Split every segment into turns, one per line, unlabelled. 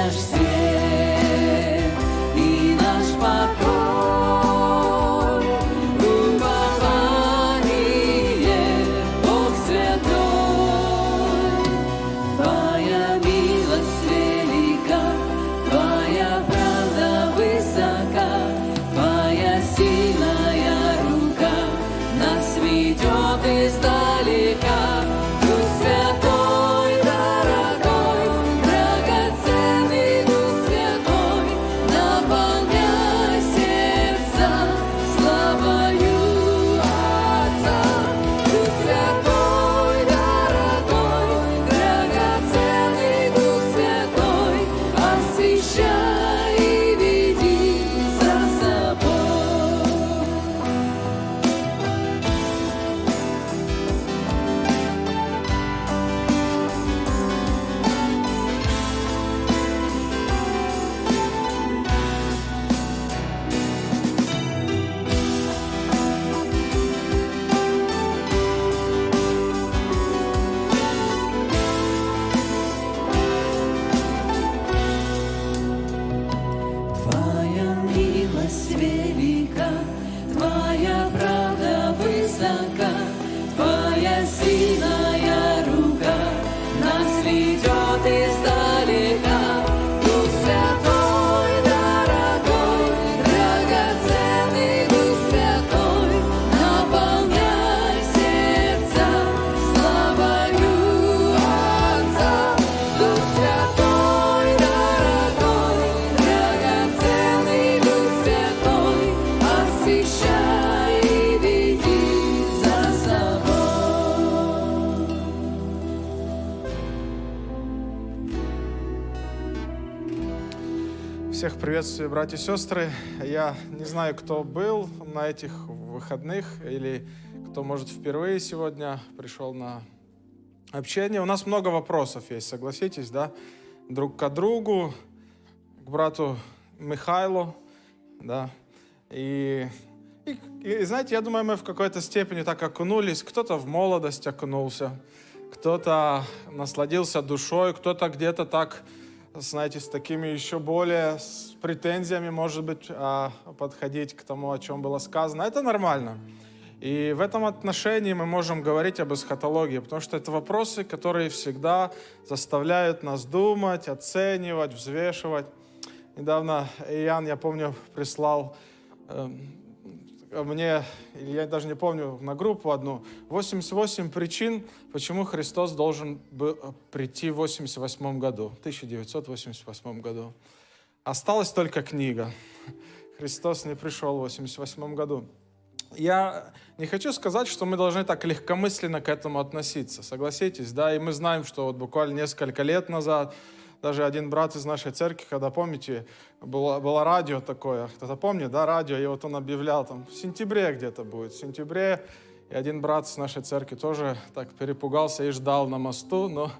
наш свет и наш покой, упование, Бог святой. Твоя милость велика, Твоя правда высока, Твоя сильная рука нас ведет издалека. Дух Святой, дорогой, драгоценный Дух Святой, наполняй сердца славою Отца. Дух Святой, дорогой, драгоценный Дух Святой, освящай и веди за собой. Твоя милость велика, Твоя правда высока, Твоя сильная рука нас ведет издалека. Дух Святой, дорогой, драгоценный Дух Святой, наполняй сердца славою Отца. Дух Святой, дорогой, драгоценный Дух Святой, освящай и веди за собой.
Всех приветствую, братья и сестры. Я не знаю, кто был на этих выходных или кто, может, впервые сегодня пришел на общение. У нас много вопросов есть, согласитесь, да? Друг к другу, к брату Михайлу, да? И знаете, я думаю, мы в какой-то степени так окунулись. Кто-то в молодость окунулся, кто-то насладился душой, кто-то где-то так, знаете, с такими еще более с претензиями, может быть, подходить к тому, о чем было сказано. Это нормально. И в этом отношении мы можем говорить об эсхатологии, потому что это вопросы, которые всегда заставляют нас думать, оценивать, взвешивать. Недавно Иоанн, я помню, прислал мне, я даже не помню, на группу одну, 88 причин, почему Христос должен был прийти в 1988 году, 1988 году. Осталась только книга. Христос не пришел в 1988 году. Я не хочу сказать, что мы должны так легкомысленно к этому относиться, согласитесь, да? И мы знаем, что вот буквально несколько лет назад даже один брат из нашей церкви, когда, помните, было радио такое, кто-то помнит, да, радио, и вот он объявлял, там, в сентябре где-то будет, в сентябре, и один брат из нашей церкви тоже так перепугался и ждал на мосту, но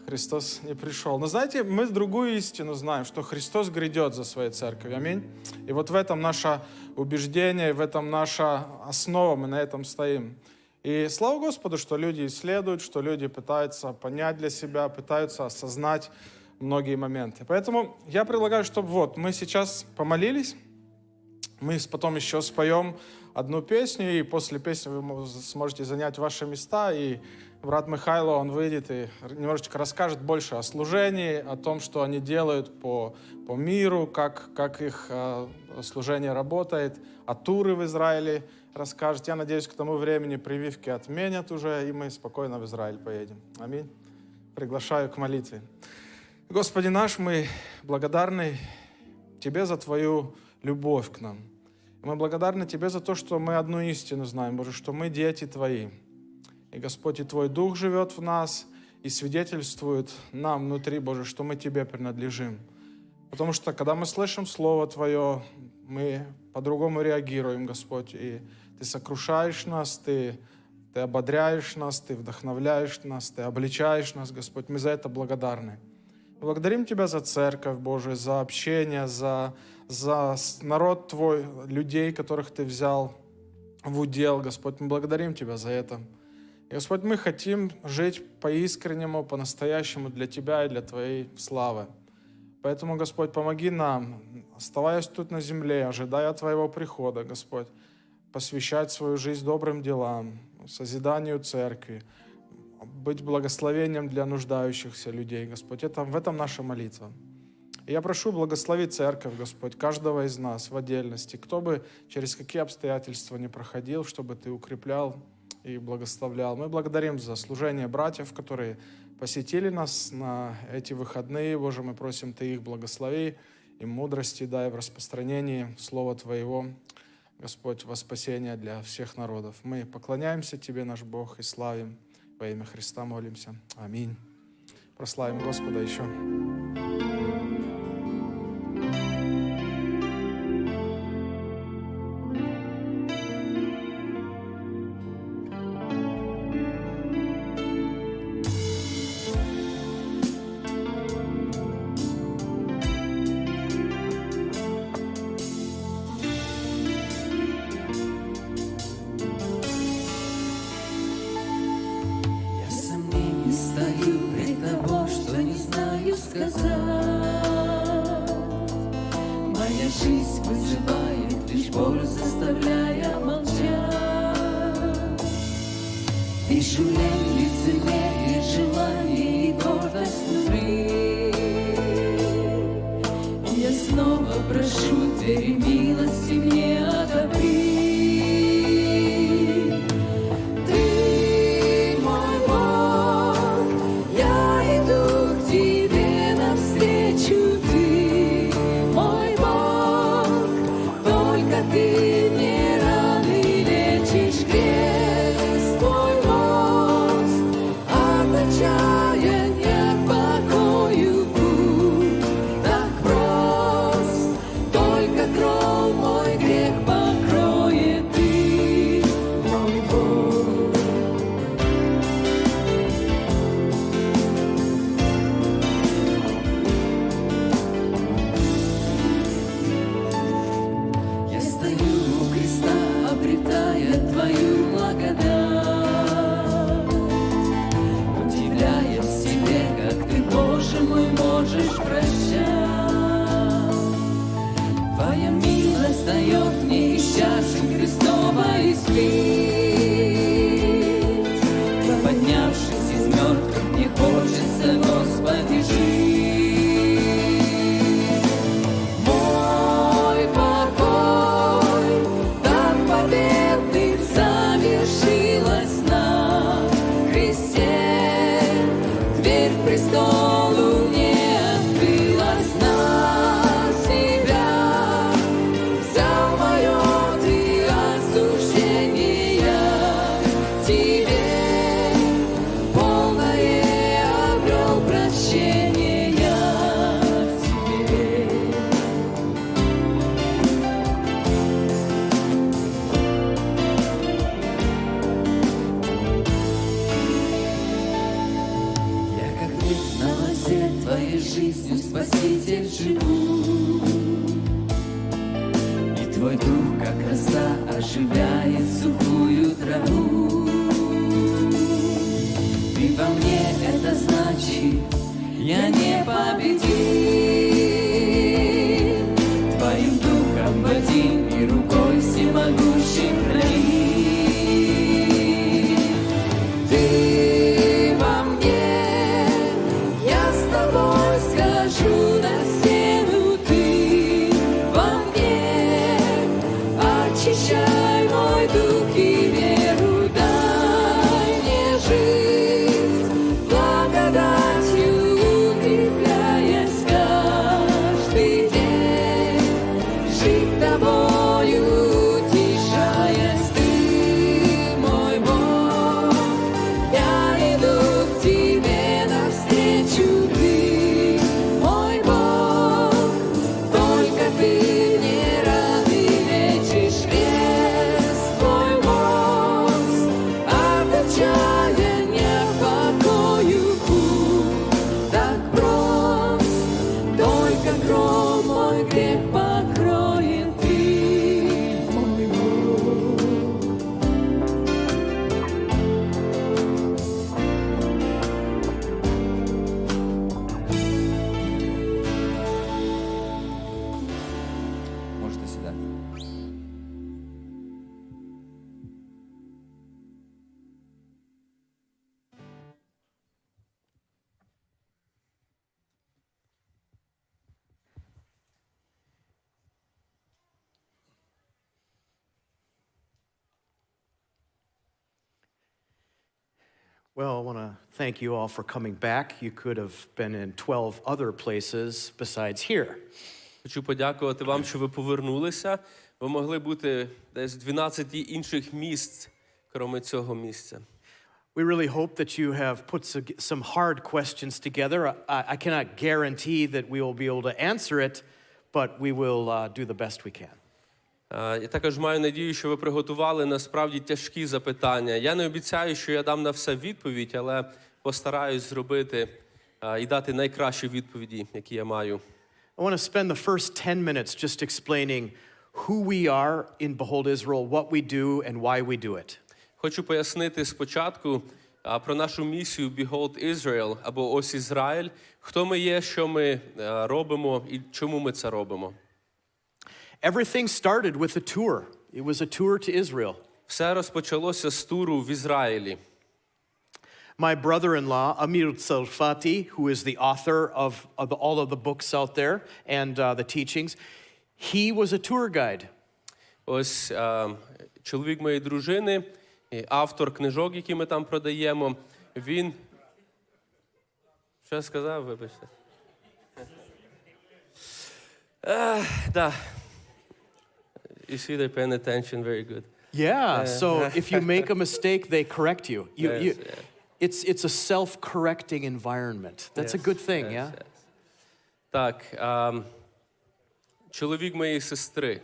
Христос не пришел. Но знаете, мы другую истину знаем, что Христос грядет за своей церковью, аминь. И вот в этом наше убеждение, в этом наша основа, мы на этом стоим. И слава Господу, что люди исследуют, что люди пытаются понять для себя, пытаются осознать многие моменты. Поэтому я предлагаю, чтобы вот мы сейчас помолились, мы потом еще споем одну песню, и после песни вы сможете занять ваши места, и брат Михайло, он выйдет и немножечко расскажет больше о служении, о том, что они делают по миру, как их служение работает, о туры в Израиле расскажет. Я надеюсь, к тому времени прививки отменят уже, и мы спокойно в Израиль поедем. Аминь. Приглашаю к молитве. Господи наш, мы благодарны Тебе за Твою любовь к нам. Мы благодарны Тебе за то, что мы одну истину знаем, Боже, что мы дети Твои. И, Господь, и Твой Дух живет в нас и свидетельствует нам внутри, Боже, что мы Тебе принадлежим. Потому что, когда мы слышим Слово Твое, мы по-другому реагируем, Господь, и Ты сокрушаешь нас, Ты ободряешь нас, Ты вдохновляешь нас, Ты обличаешь нас, Господь. Мы за это благодарны. Благодарим Тебя за церковь, Боже, за общение, за народ Твой, людей, которых Ты взял в удел, Господь. Мы благодарим Тебя за это. И, Господь, мы хотим жить по-искреннему, по-настоящему для Тебя и для Твоей славы. Поэтому, Господь, помоги нам, оставаясь тут на земле, ожидая Твоего прихода, Господь, посвящать свою жизнь добрым делам, созиданию церкви, быть благословением для нуждающихся людей, Господь. В этом наша молитва. И я прошу благословить церковь, Господь, каждого из нас в отдельности, кто бы через какие обстоятельства не проходил, чтобы Ты укреплял и благословлял. Мы благодарим за служение братьев, которые посетили нас на эти выходные. Боже, мы просим Ты их благослови, им мудрости дай в распространении Слова Твоего, Господь, во спасение для всех народов. Мы поклоняемся Тебе, наш Бог, и славим. Во имя Христа молимся. Аминь. Прославим Господа еще.
Моя жизнь вызывает лишь боль, заставляя молчать. Вижу лень, лицемерие, желание и гордость внутри. И я снова прошу двери милости мне отопри.
Well, I want to thank you all for coming back. You could have been in 12 other places besides here.
Хочу подякувати вам, що ви повернулися. Ви могли бути десь в 12 інших місць, крім цього місця.
We really hope that you have put some hard questions together. I cannot guarantee that we will be able to answer it, but we will do the best we can.
Я також маю надію, що ви приготували насправді тяжкі запитання. Я не обіцяю, що я дам на все відповідь, але постараюсь зробити і дати найкращі відповіді, які я маю.
I want to spend the first 10 minutes just explaining who we are in Behold Israel, what we do, and why we do it.
Хочу пояснити спочатку про нашу місію Behold Israel, або Ось Ізраїль, хто ми є, що ми робимо і чому ми це робимо.
Everything started with a tour. It was a tour to Israel.
Все розпочалося з туру в Ізраїлі.
My brother-in-law, Amir Tsarfati, who is the author of all of the books out there and the teachings, he was a tour guide.
Ось чоловік моєї дружини, автор книжок, які ми там продаємо, він... Що я сказав, вибачте? Да. You see, they're paying attention very good.
Yeah, so if you make a mistake, they correct you.
Yes.
It's a self-correcting environment. That's a good thing, yeah?
Yes. Так, чоловік моєї сестри,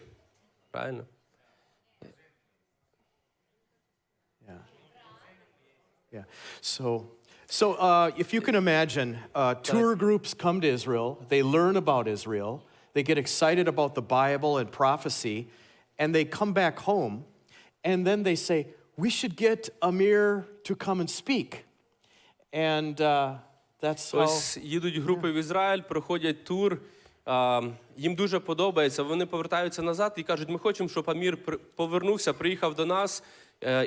правильно?
Yeah. So if you can imagine, tour groups come to Israel, they learn about Israel, they get excited about the Bible and prophecy, and they come back home, and then they say, we should get Amir to come and speak. And that's how...
Ось їдуть групи в Ізраїль, проходять тур, їм дуже подобається, вони повертаються назад і кажуть, ми хочемо, щоб Амір повернувся, приїхав до нас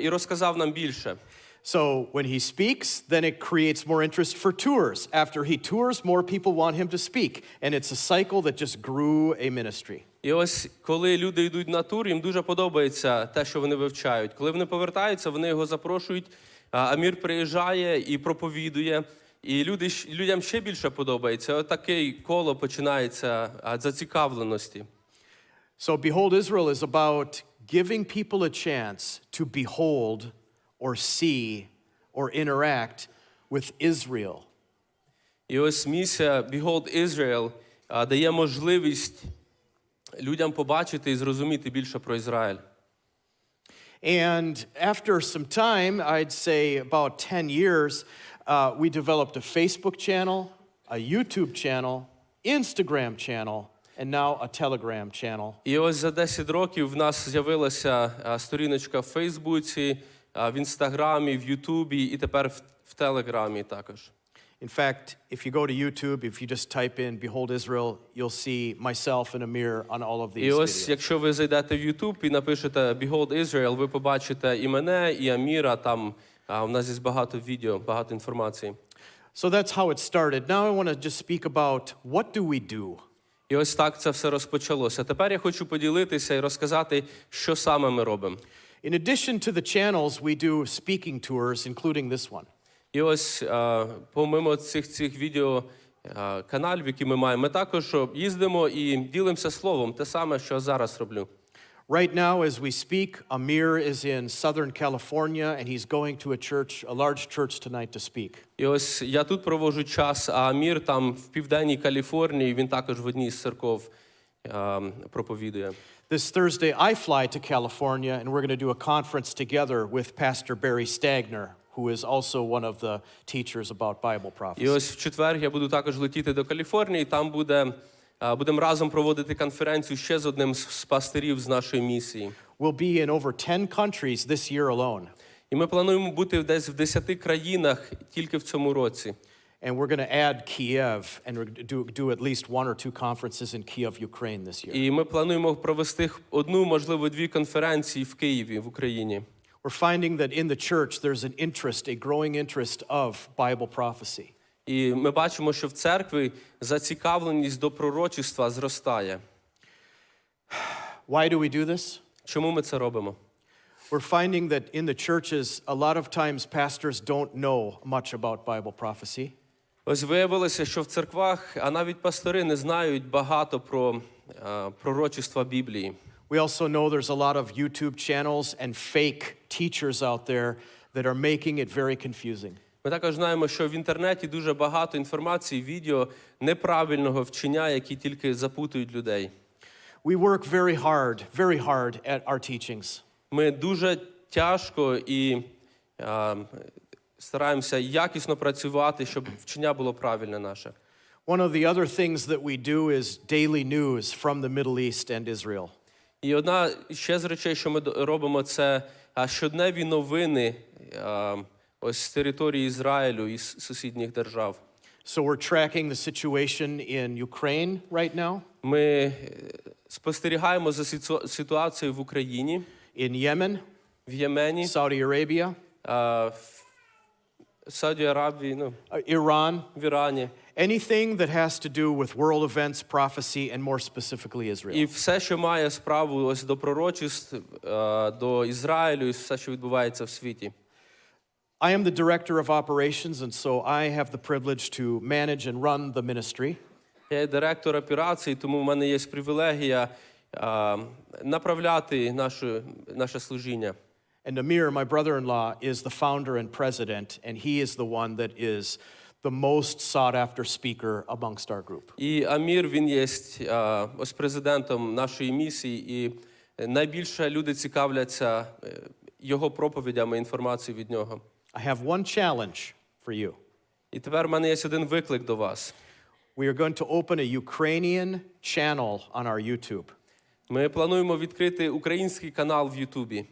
і розказав нам більше.
So when he speaks, then it creates more interest for tours. After he tours, more people want him to speak. And it's a cycle that just grew a ministry.
І ось, коли люди йдуть на тур, їм дуже подобається те, що вони вивчають. Коли вони повертаються, вони його запрошують, Амір приїжджає і проповідує, і людям ще більше подобається. Ось таке коло починається зацікавленості.
So Behold Israel is about giving people a chance to behold or see or interact with Israel.
І ось місія Behold Israel дає можливість людям побачити і зрозуміти більше про Ізраїль.
And after some time, I'd say about 10 years, we developed a Facebook channel, a YouTube channel, Instagram channel, and now a Telegram channel.
І ось за 10 років в нас з'явилася сторіночка в Фейсбуці, в Інстаграмі, в Ютубі і тепер в Телеграмі також.
In fact, if you go to YouTube, if you just type in Behold Israel, you'll see myself and Amir on all of these
І ось,
videos.
якщо ви зайдете в Ютуб і напишете Behold Israel, ви побачите і мене, і Аміра, там у нас є багато відео, багато інформації.
So that's how it started. Now I want to just speak about what do we do?
І ось так це все розпочалося. Тепер я хочу поділитися і розказати, що саме ми робимо.
In addition to the channels, we do speaking tours, including this one.
І ось, помимо цих відео каналів, які ми маємо, ми також їздимо і ділимося словом, те саме, що зараз роблю.
Right now, as we speak, Amir is in Southern California, and he's going to a large church tonight to speak.
І ось я тут проводжу час, а Амір там в Південній Каліфорнії, він також в одній з церков проповідує.
This Thursday, I fly to California, and we're going to do a conference together with Pastor Barry Stagner, who is also one of the teachers about Bible prophecy.
І ось в четвер я буду також летіти до Каліфорнії, і там будемо разом проводити конференцію ще з одним з пастирів з нашої місії.
We'll be in over 10 countries this year alone.
І ми плануємо бути десь в 10 країнах тільки в цьому році.
And we're going to add Kiev and do at least one or two conferences in Kiev, Ukraine this year.
І ми плануємо провести одну, можливо, дві конференції в Києві, в Україні.
We're finding that in the church there's an interest, a growing interest of Bible prophecy.
І ми бачимо, що в церкві зацікавленість до пророчества зростає.
Why do we do this?
Чому ми це робимо?
We're finding that in the churches, a lot of times pastors don't know much about Bible prophecy.
Ось виявилося, що в церквах, а навіть пастори не знають багато про пророчества Біблії.
We also know there's a lot of YouTube channels and fake teachers out there that are making it very confusing.
Ми також знаємо, що в інтернеті дуже багато інформації, відео неправильного вчення, які тільки запутують людей.
We work very hard at our teachings.
Ми дуже тяжко і стараємося якісно працювати, щоб вчення було правильне наше.
One of the other things that we do is daily news from the Middle East and Israel.
І одна ще з речей, що ми робимо, це щодневі новини ось з території Ізраїлю і з сусідніх держав.
So we're tracking the situation in Ukraine right now,
Ми спостерігаємо за ситуацією в Україні,
in Yemen,
в Ємені,
Saudi Arabia,
в Сауді Аравії,
Iran,
в Ірані.
anything that has to do with world events, prophecy, and more specifically Israel.
І все, що має справу ось до пророчеств, до Ізраїлю, і все, що відбувається в світі.
I am the director of operations, and so I have the privilege to manage and run the ministry.
Я є директор операцій, тому в мене є привілегія направляти наше служіння.
And Amir, my brother-in-law, is the founder and president, and he is the one that is the most sought-after speaker amongst our group.
І Амір, він є ось президентом нашої місії, і найбільше люди цікавляться його проповідями, інформацією від нього.
I have one challenge for you.
І тепер в мене є один виклик до вас.
We are going to open a Ukrainian channel on our YouTube.
Ми плануємо відкрити український канал в Ютубі.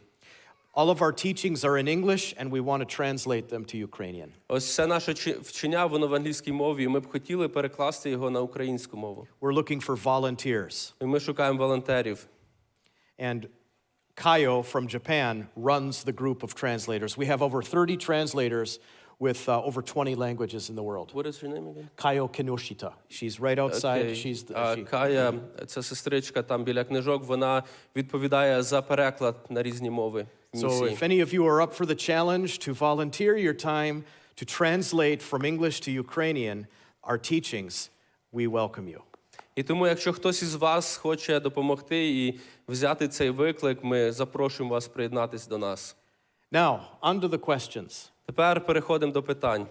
All of our teachings are in English, and we want to translate them to Ukrainian.
Ось все наше вчення, воно в англійській мові, і ми б хотіли перекласти його на українську мову.
We're looking for volunteers.
І ми шукаємо волонтерів.
And Kayo from Japan runs the group of translators. We have over 30 translators with over 20 languages in the world.
What is her name again?
Kayo Kinoshita. She's right outside.
Okay.
She's she.
Кая, це сестричка там біля книжок, вона відповідає за переклад на різні мови.
So if any of you are up for the challenge to volunteer your time to translate from English to Ukrainian our teachings, we welcome you.
І тому, якщо хтось із вас хоче допомогти і взяти цей виклик, ми запрошуємо вас приєднатися до нас.
Now, on to the questions.
Тепер переходимо до питань.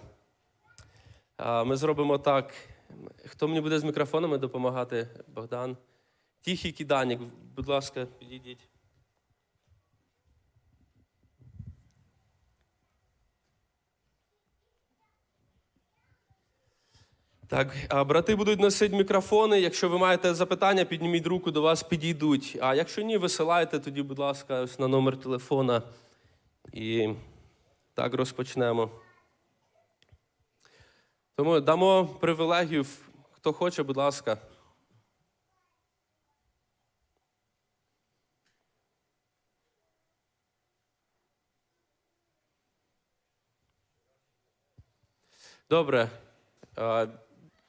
Ми зробимо так. Хто мені буде з мікрофонами допомагати? Богдан. Тихий киданник, будь ласка, підійдіть. Так, брати будуть носити мікрофони. Якщо ви маєте запитання, підніміть руку, до вас підійдуть. А якщо ні, висилайте тоді, будь ласка, ось на номер телефона. І так розпочнемо. Тому дамо привілегію. Хто хоче, будь ласка. Добре.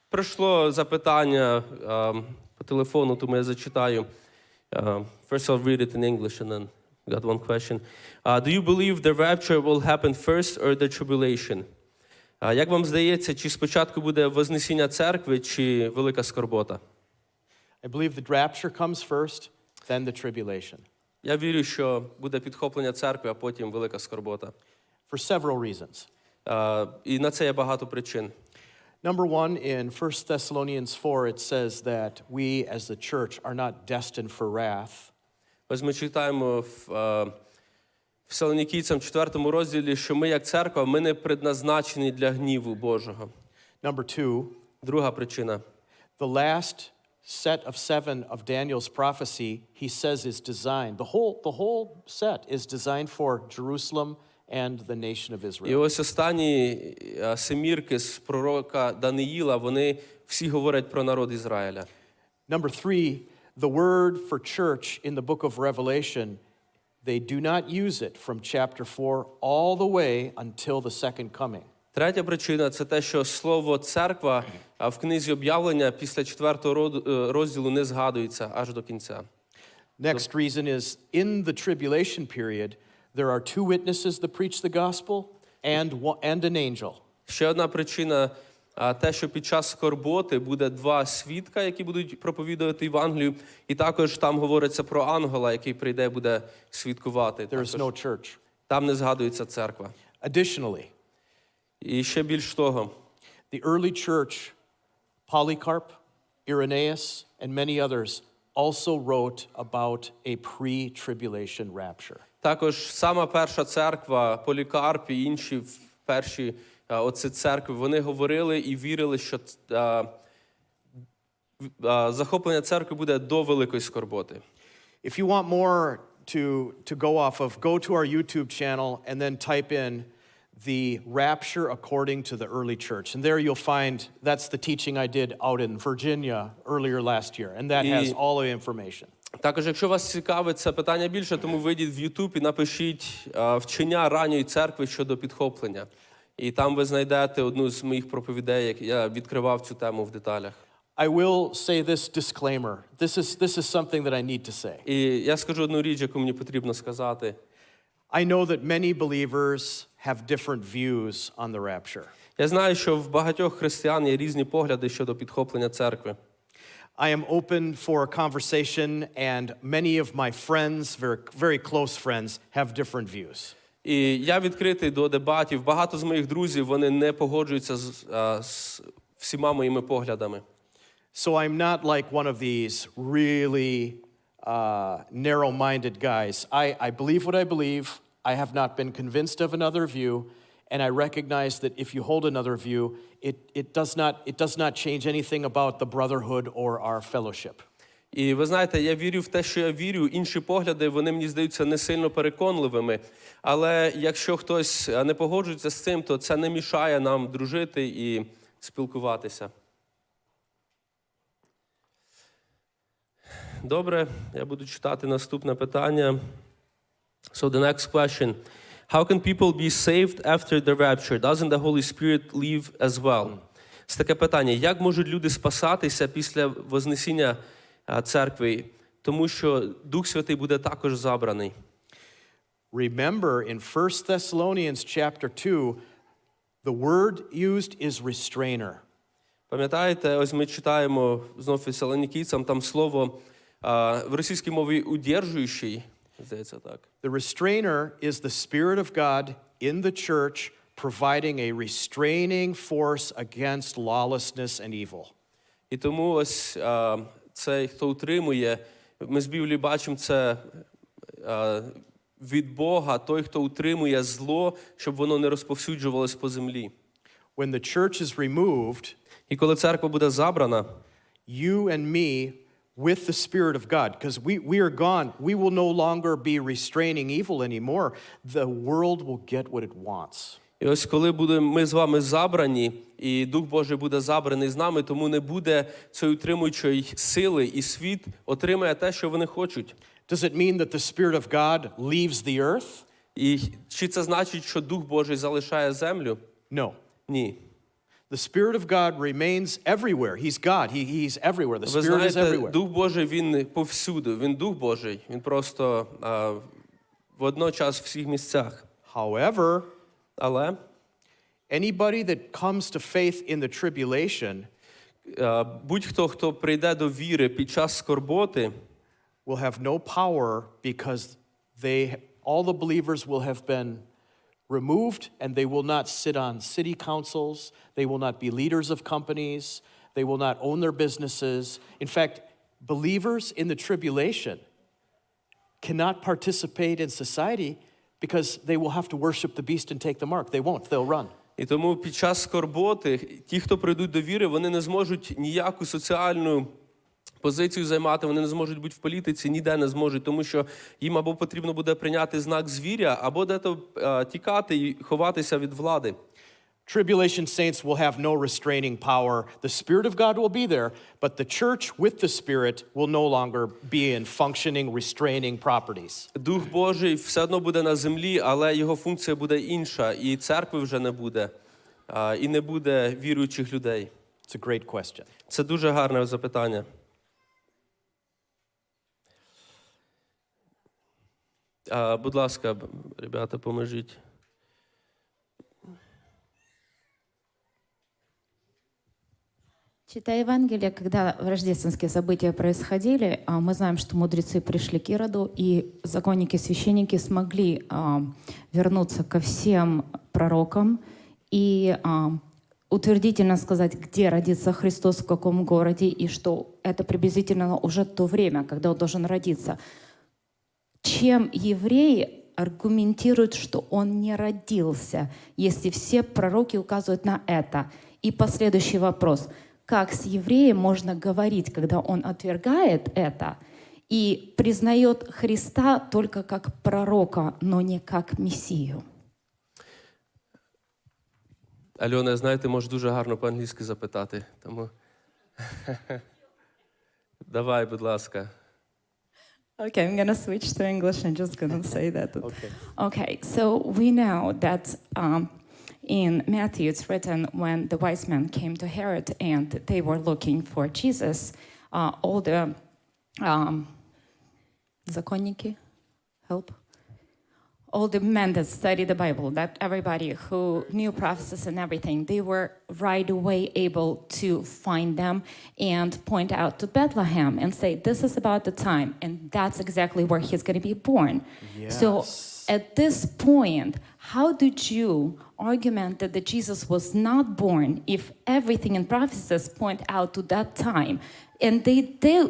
Прийшло запитання по телефону, тому я зачитаю. First I'll read it in English and then got one question. Do you believe the rapture will happen first or the tribulation? Як вам здається, чи спочатку буде вознесіння церкви, чи велика скорбота?
I believe the rapture comes first, then the tribulation.
Я вірю, що буде підхоплення церкви, а потім велика скорбота.
For several reasons.
І на це є багато причин.
Number one, in 1 Thessalonians 4, it says that we as the church are not destined for wrath.
Ось ми читаємо в Фессалоникійцям 4 розділі, що ми як церква, ми не предназначені для гніву Божого.
Number two,
Друга причина.
the last set of 7 of Daniel's prophecy, he says is designed, the whole set is designed for Jerusalem and the nation of
І
Israel.
ось останні семірки з пророка Даниїла, вони всі говорять про народ Ізраїля.
Number three, the word for church in the book of Revelation, they do not use it from chapter 4 all the way until the second coming.
Третя причина – це те, що слово «церква» в книзі об'явлення після 4 розділу не згадується аж до кінця.
Next reason is in the tribulation period, There are two witnesses that preach the gospel and an angel.
Ще одна причина те, що під час скорботи буде два свідка, які будуть проповідувати Євангелію, і також там говориться про ангела, який прийде і буде свідкувати.
There is no church.
Там не згадується церква.
Additionally,
І ще більш того,
the early church, Polycarp, Irenaeus, and many others also wrote about a pre-tribulation rapture.
також сама перша церква, Полікарп і інші перші оці церкви, вони говорили і вірили, що захоплення церкви буде до великої скорботи.
If you want more to go off of, go to our YouTube channel and then type in the rapture according to the early church. And there you'll find, that's the teaching I did out in Virginia earlier last year. And that has all the information.
Також, якщо вас цікавить це питання більше, тому вийдіть в YouTube і напишіть вчення ранньої церкви щодо підхоплення. І там ви знайдете одну з моїх проповідей, як я відкривав цю тему в деталях.
I will say this disclaimer. This is something that I need to say.
І я скажу одну річ, яку мені потрібно сказати.
I know that many believers have different views on the rapture.
Я знаю, що в багатьох християн є різні погляди щодо підхоплення церкви.
I am open for a conversation, and many of my friends, very close friends, have different views.
І я відкритий до дебатів. Багато з моїх друзів, вони не погоджуються з всіма моїми поглядами.
So I'm not like one of these really narrow-minded guys. I believe what I believe. I have not been convinced of another view, and I recognize that if you hold another view, it does not change anything about the brotherhood or our fellowship.
І ви знаєте, я вірю в те, що я вірю. Інші погляди, вони мені здаються не сильно переконливими. Але якщо хтось не погоджується з цим, то це не мішає нам дружити і спілкуватися. Добре, я буду читати наступне питання. So the next question. How can people be saved after the rapture? Doesn't the Holy Spirit leave as well? Це таке питання. Як можуть люди спасатися після вознесіння церкви? Тому що Дух Святий буде також забраний.
Remember, in 1 Thessalonians chapter 2, the word used is restrainer.
Пам'ятаєте, ось ми читаємо знов Фесалонікійцям, там слово в російській мові «удержуючий», здається так.
The restrainer is the Spirit of God in the church providing a restraining force against lawlessness and evil.
І тому ось цей, хто утримує, ми з Біблії бачимо це від Бога, той, хто утримує зло, щоб воно не розповсюджувалось по землі.
When the church is removed,
І коли церква буде забрана,
you and me with the Spirit of God, because we are gone, we will no longer be restraining evil anymore. The world will get what it wants.
І ось коли ми з вами забрані, і Дух Божий буде забраний з нами, тому не буде цієї утримуючої сили, і світ отримає те, що вони хочуть.
Does it mean that the Spirit of God leaves the earth?
І чи це значить, що Дух Божий залишає землю?
No.
Ні.
The Spirit of God remains everywhere. He's God. He's everywhere. The
Ви
Spirit is
знаєте,
everywhere.
Дух Божий, він повсюди. Він Дух Божий. Він просто водночас в всіх місцях.
However,
Але
anybody that comes to faith in the tribulation
будь-хто, хто прийде до віри під час скорботи,
will have no power because all the believers will have been removed, and they will not sit on city councils, they will not be leaders of companies, they will not own their businesses. In fact, believers in the tribulation cannot participate in society because they will have to worship the beast and take the mark. They won't, they'll run.
І тому під час скорботи ті, хто прийдуть до віри, вони не зможуть ніяку соціальну позицію займати, вони не зможуть бути в політиці, ніде не зможуть, тому що їм або потрібно буде прийняти знак звіря, або дето тікати і ховатися від влади.
Tribulation saints will have no restraining power. The Spirit of God will be there, but the church with the Spirit will no longer be in functioning, restraining properties.
Дух Божий все одно буде на землі, але його функція буде інша, і церкви вже не буде, і не буде віруючих людей.
It's a great question.
Це дуже гарне запитання. Будь ласка, ребята, поможіть.
Читая Евангелие, когда рождественские события происходили, мы знаем, что мудрецы пришли к Ироду, и законники, священники смогли вернуться ко всем пророкам и утвердительно сказать, где родится Христос, в каком городе, и что это приблизительно уже то время, когда Он должен родиться. Чем евреи аргументируют, что Он не родился, если все пророки указывают на это? И последующий вопрос. Как с евреем можно говорить, когда он отвергает это и признает Христа только как пророка, но не как Мессию?
Альона, знаєте, можеш дуже гарно по-англійськи запитати. Тому... Давай, будь ласка.
Okay, I'm going to switch to English and just going to say that. Okay, so we know that in Matthew it's written when the wise men came to Herod and they were looking for Jesus, all the законники, help? All the men that studied the Bible, that everybody who knew prophecies and everything, they were right away able to find them and point out to Bethlehem and say, this is about the time, and that's exactly where he's going to be born.
Yes.
So at this point, how did you argument that Jesus was not born if everything in prophecies point out to that time? And they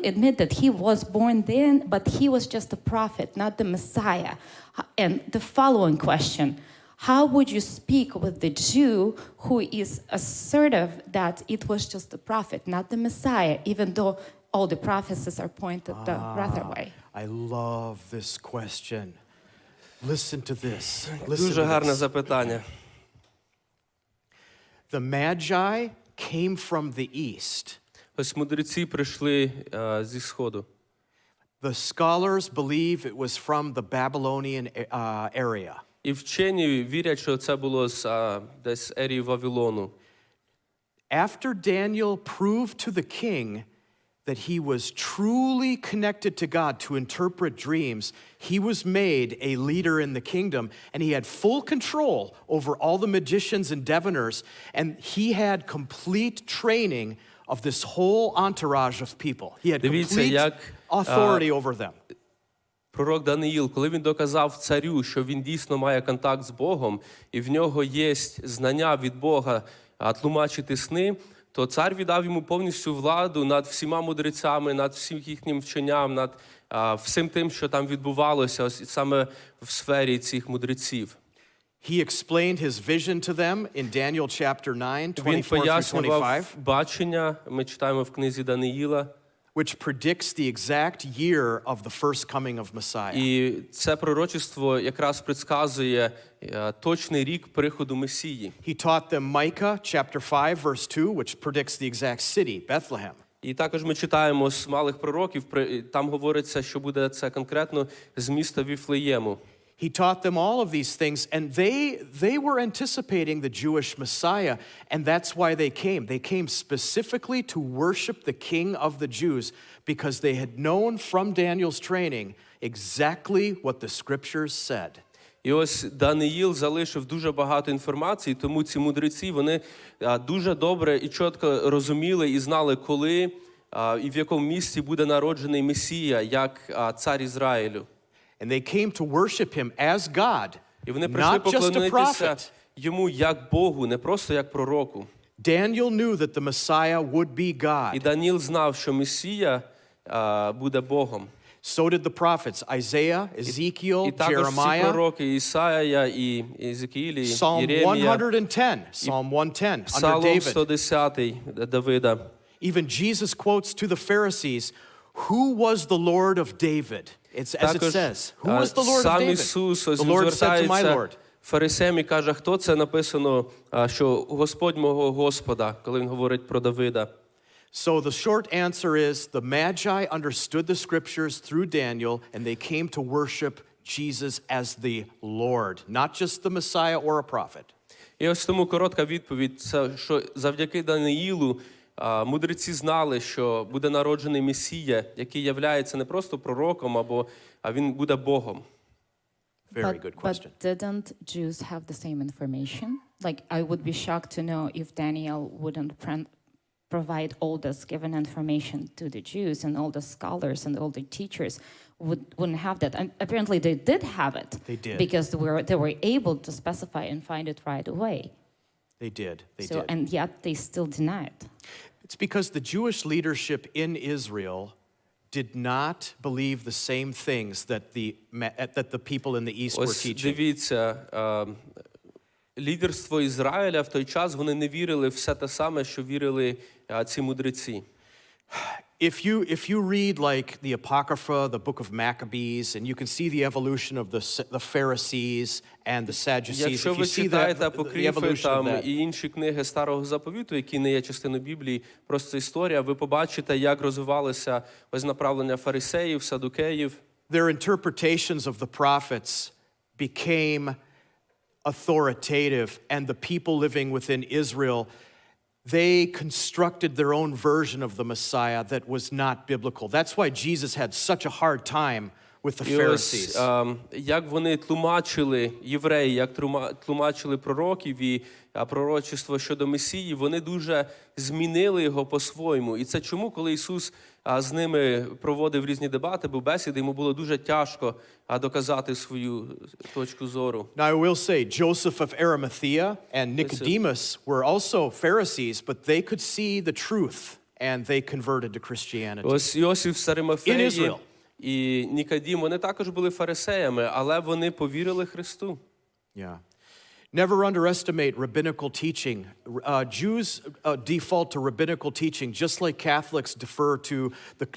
admit that he was born then, but he was just a prophet, not the Messiah. And the following question, how would you speak with the Jew who is assertive that it was just a prophet, not the Messiah, even though all the prophecies are pointed the other way?
I love this question. Listen to this.
Дуже гарне запитання.
The Magi came from the east.
Ось мудреці прийшли зі сходу.
The scholars believe it was from the Babylonian area.
І вчені вірять, що це було з десь ерії Вавилону.
After Daniel proved to the king that he was truly connected to God to interpret dreams, he was made a leader in the kingdom, and he had full control over all the magicians and diviners, and he had complete training of this whole entourage of people. He had complete authority over them.
Пророк Даниїл, коли він доказав царю, що він дійсно має контакт з Богом, і в нього є знання від Бога тлумачити сни, то цар віддав йому повністю владу над всіма мудрецями, над всім їхнім вченням, над всім тим, що там відбувалося, ось саме в сфері цих мудреців.
He explained his vision to them in Daniel chapter 9, 24
Він
through
пояснював
25,
бачення, ми читаємо в книзі Даниїла,
which predicts the exact year of the first coming of Messiah.
і це пророчество якраз предсказує точний рік приходу Месії.
He taught them Micah chapter 5 verse 2, which predicts the exact city, Bethlehem.
І також ми читаємо з малих пророків, там говориться, що буде це конкретно з міста Віфлеєму.
He taught them all of these things, and they were anticipating the Jewish Messiah, and that's why they came. They came specifically to worship the King of the Jews because they had known from Daniel's training exactly what the scriptures said.
І ось Даниїл залишив дуже багато інформації, тому ці мудреці, вони дуже добре і чітко розуміли і знали, коли і в якому місці буде народжений Месія, як цар Ізраїлю.
And they came to worship him as God,
І вони прийшли
not just a
поклонитися
prophet.
йому як Богу, не просто як пророку.
Daniel knew that the Messiah would be
І
God.
Даниїл знав, що Месія буде Богом.
So did the prophets Isaiah, Ezekiel,
І також всі
Jeremiah.
пророки Ісая і Єзекіїл, і
Psalm
Єремія,
110, Psalm 110 under
Псалом
David.
110 Давида.
Even Jesus quotes to the Pharisees, who was the Lord of David? It's as it
Також
says, who was the Lord of
сам
David?
Ісус ось
The
він
Lord said to my
звертається
Lord.
фарисеям і каже, хто це написано, що Господь мого Господа, коли він говорить про Давида.
So the short answer is the Magi understood the scriptures through Daniel, and they came to worship Jesus as the Lord, not just the Messiah or a prophet.
І ось тому коротка відповідь, це, що завдяки Даниїлу мудреці знали, що буде народжений Месія, який являється не просто пророком, а він буде Богом.
Very good question.
But didn't Jews have the same information? Like, I would be shocked to know if Daniel wouldn't provide all this given information to the Jews, and all the scholars and all the teachers wouldn't have that. And apparently they did have it.
They did.
Because they were able to specify and find it right away.
They did. They
So,
did.
and yet they still deny it.
It's because the Jewish leadership in Israel did not believe the same things that the people in the East were
Ось
teaching.
дивіться, лідерство Ізраїля в той час, вони не вірили в все те саме, що вірили ці мудреці.
If you read like the Apocrypha, the book of Maccabees, and you can see the evolution of the Pharisees and the Sadducees,
Якщо
if
ви
you see that,
читаєте
the
апокрифи
evolution of
там
that.
і інші книги Старого Заповіту, які не є частиною Біблії, просто історія, ви побачите, як розвивалося ось направлення фарисеїв, садукеїв.
Their interpretations of the prophets became authoritative, and the people living within Israel, they constructed their own version of the Messiah that was not biblical. That's why Jesus had such a hard time with the
І
Pharisees.
ось, як вони тлумачили, євреї, як тлумачили пророків і пророчество щодо Месії, вони дуже змінили його по-своєму. І це чому, коли Ісус з ними проводив різні дебати, був бесіди, йому було дуже тяжко доказати свою точку зору.
Now I will say, Joseph of Arimathea and Nicodemus were also Pharisees, but they could see the truth and they converted to Christianity.
Ось Йосиф з Аримафеї
In Israel.
і Нікодім, вони також були фарисеями, але вони повірили Христу.
Yeah. Never underestimate rabbinical teaching. Jews default to rabbinical teaching just like Catholics defer to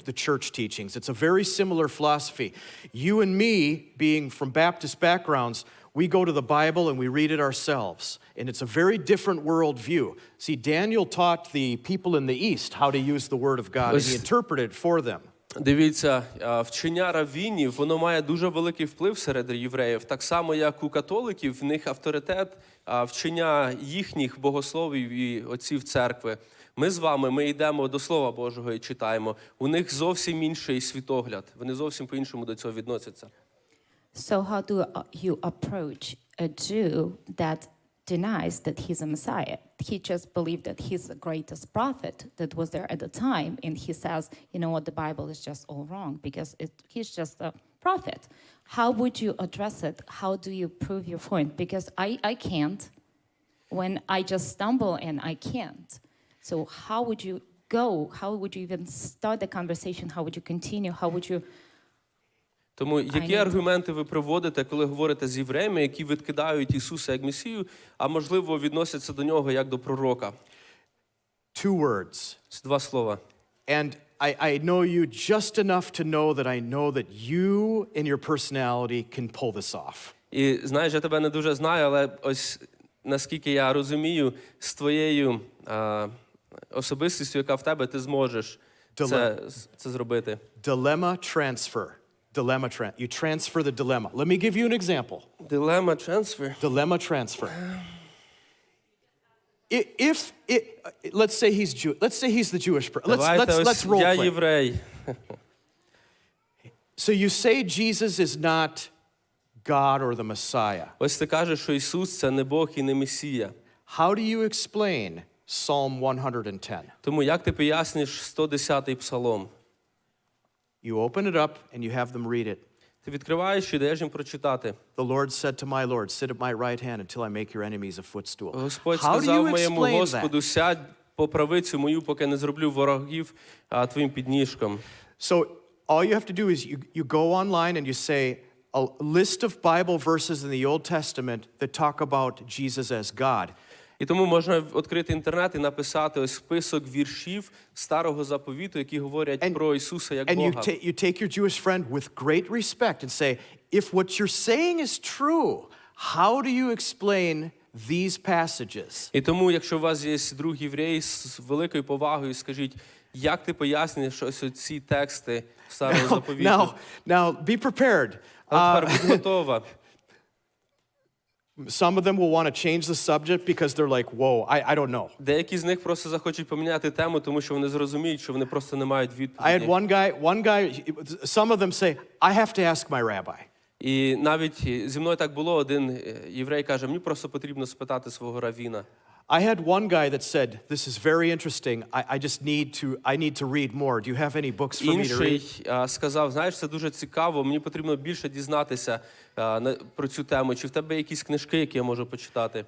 the church teachings. It's a very similar philosophy. You and me, being from Baptist backgrounds, we go to the Bible and we read it ourselves. And it's a very different worldview. See, Daniel taught the people in the East how to use the Word of God, and he interpreted it for them.
Дивіться, вчення раввінів, воно має дуже великий вплив серед євреїв. Так само, як у католиків, в них авторитет вчення їхніх богословів і отців церкви. Ми з вами, ми йдемо до Слова Божого і читаємо. У них зовсім інший світогляд. Вони зовсім по-іншому до цього відносяться.
So how do you approach a Jew that denies that he's a Messiah? He just believed that he's the greatest prophet that was there at the time, and he says, you know what, the Bible is just all wrong because he's just a prophet. How would you address it? How do you prove your point? Because I can't. When I just stumble and I can't. So how would you go? How would you even start the conversation? How would you continue? How would you...
Тому які аргументи ви приводите, коли говорите з євреями, які відкидають Ісуса як Месію, а можливо відносяться до нього як до пророка?
Two words.
Два слова.
And I know you just enough to know that I know that you in your personality can pull this off.
І знаєш, я тебе не дуже знаю, але ось наскільки я розумію, з твоєю особистістю, яка в тебе, ти зможеш це зробити.
Dilemma transfer. You transfer the dilemma. Let me give you an example.
Dilemma transfer.
Dilemma transfer. Let's say he's Jew. Let's say he's the Jewish person. Let's role
я
play.
єврей.
So you say Jesus is not God or the Messiah.
Ось ти кажеш, що Ісус – це не Бог і не Месія.
How do you explain Psalm 110?
Тому як ти поясниш 110-й псалом?
You open it up and you have them read it.
Ти відкриваєш і даєш їм прочитати.
The Lord said to my Lord, sit at my right hand until I make your enemies a footstool.
Господь
How do
сказав
you
моєму
explain
Господу,
that?
сядь по правицю мою, поки не зроблю ворогів твоїм підніжком.
So all you have to do is you go online and you say a list of Bible verses in the Old Testament that talk about Jesus as God.
І тому можна відкрити інтернет і написати ось список віршів Старого Заповіту, які говорять про Ісуса як
And
Бога.
you take your Jewish friend with great respect and say, if what you're saying is true, how do you explain these passages?
І тому, якщо у вас є друг єврей, з великою повагою скажіть, як ти пояснюєш ось ці тексти Старого Заповіту?
Now, be prepared.
Але тепер будь готова.
Some of them will want to change the subject because they're like, whoa, I don't know.
Деякі з них просто захочуть поміняти тему, тому що вони зрозуміють, що вони просто не мають
I had
відповіді.
one guy, some of them say, I have to ask my rabbi.
І навіть зі мною так було, один єврей каже, мені просто потрібно спитати свого равіна.
I had one guy that said, this is very interesting, I need to read more. Do you have any books for me to read?
Інший сказав, знаєш, це дуже цікаво, мені потрібно більше дізнатися про цю тему. Чи в тебе якісь книжки, які я можу почитати?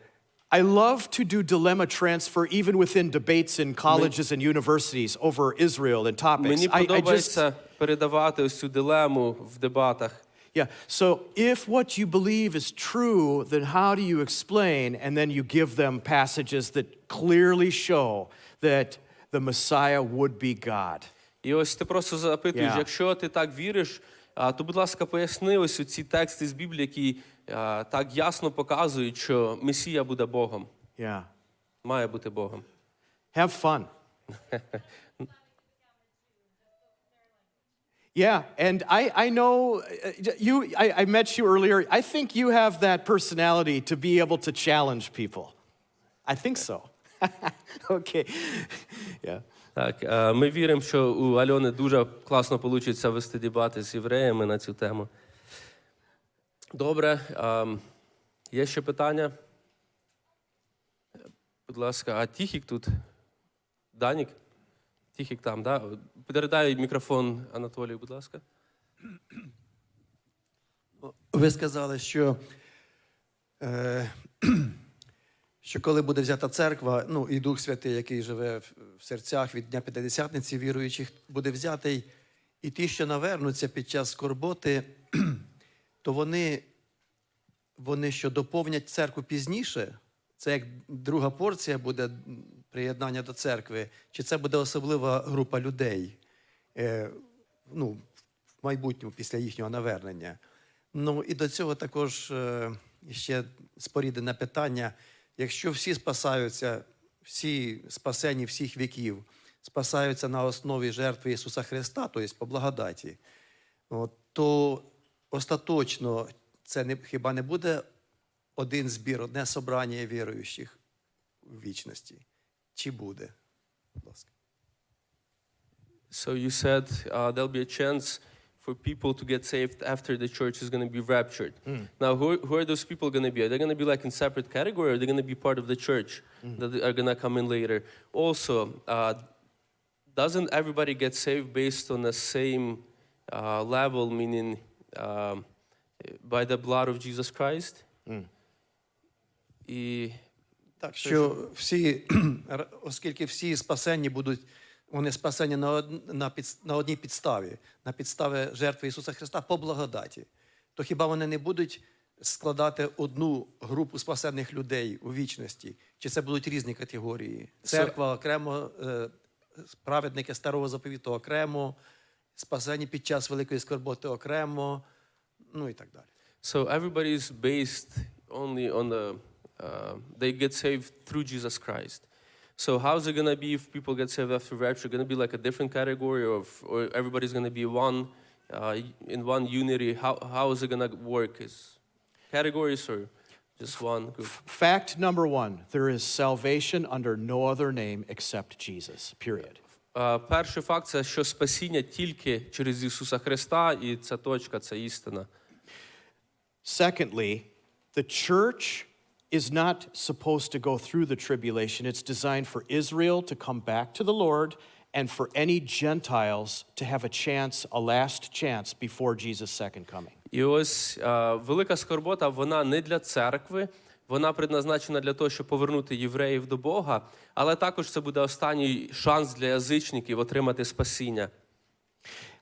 I love to do dilemma transfer even within debates in colleges and universities over Israel and topics.
Мені подобається передавати ось цю дилему в дебатах.
Yeah, so if what you believe is true, then how do you explain? And then you give them passages that clearly show that the Messiah would be God.
І ось ти просто запитуєш, якщо ти так віриш, то, будь ласка, поясни ось ці тексти з Біблії, які так ясно показують, що Месія буде Богом.
Yeah.
Має бути Богом.
Have fun. Yeah, and I know I met you earlier. I think you have that personality to be able to challenge people. I think so. Okay. Yeah.
Так, ми віримо, що у Альони дуже класно вийде вести дебати з євреями на цю тему. Добре, є ще питання? Будь ласка, а Тихік тут? Данік? Тихік там, да? Передай мікрофон Анатолію, будь ласка.
Ви сказали, що коли буде взята церква, ну і Дух Святий, який живе в серцях від Дня П'ятидесятниці віруючих, буде взятий, і ті, що навернуться під час скорботи, то вони що доповнять церкву пізніше, це як друга порція буде приєднання до церкви, чи це буде особлива група людей, ну, в майбутньому після їхнього навернення. Ну і до цього також ще споріднене питання. Якщо всі спасаються, всі спасені всіх віків, спасаються на основі жертви Ісуса Христа, тобто по благодаті, то остаточно це хіба не буде один збір, одне собрання віруючих в вічності? Чи буде? Будь ласка.
So you said there'll be a chance for people to get saved after the church is going to be raptured. Now, who are those people going to be? Are they going to be like in separate category, or are they going to be part of the church that are going to come in later? Also, doesn't everybody get saved based on the same level, meaning by the blood of Jesus Christ? І
Так, що всі, оскільки всі спасені будуть, вони спасені на одній підставі, на підставі жертви Ісуса Христа по благодаті, то хіба вони не будуть складати одну групу спасених людей у вічності? Чи це будуть різні категорії? Церква окремо, праведники Старого Заповіту окремо, спасені під час великої скорботи окремо, ну і так далі.
So everybody is based only on the, they get saved through Jesus Christ. So how's it going to be if people get saved after rapture? Going to be like a different category, or everybody's going to be one, in one unity? How is it going to work? Is categories or just one group?
Fact number one, there is salvation under no other name except Jesus, period.
Перший факт – це, що спасіння тільки через Ісуса Христа, і це точка, це істина.
Secondly, the church is not supposed to go through the tribulation. It's designed for Israel to come back to the Lord and for any Gentiles to have a chance, a last chance before Jesus' second coming.
І ось велика скорбота, вона не для церкви, вона предназначена для того, щоб повернути євреїв до Бога, але також це буде останній шанс для язичників отримати спасіння.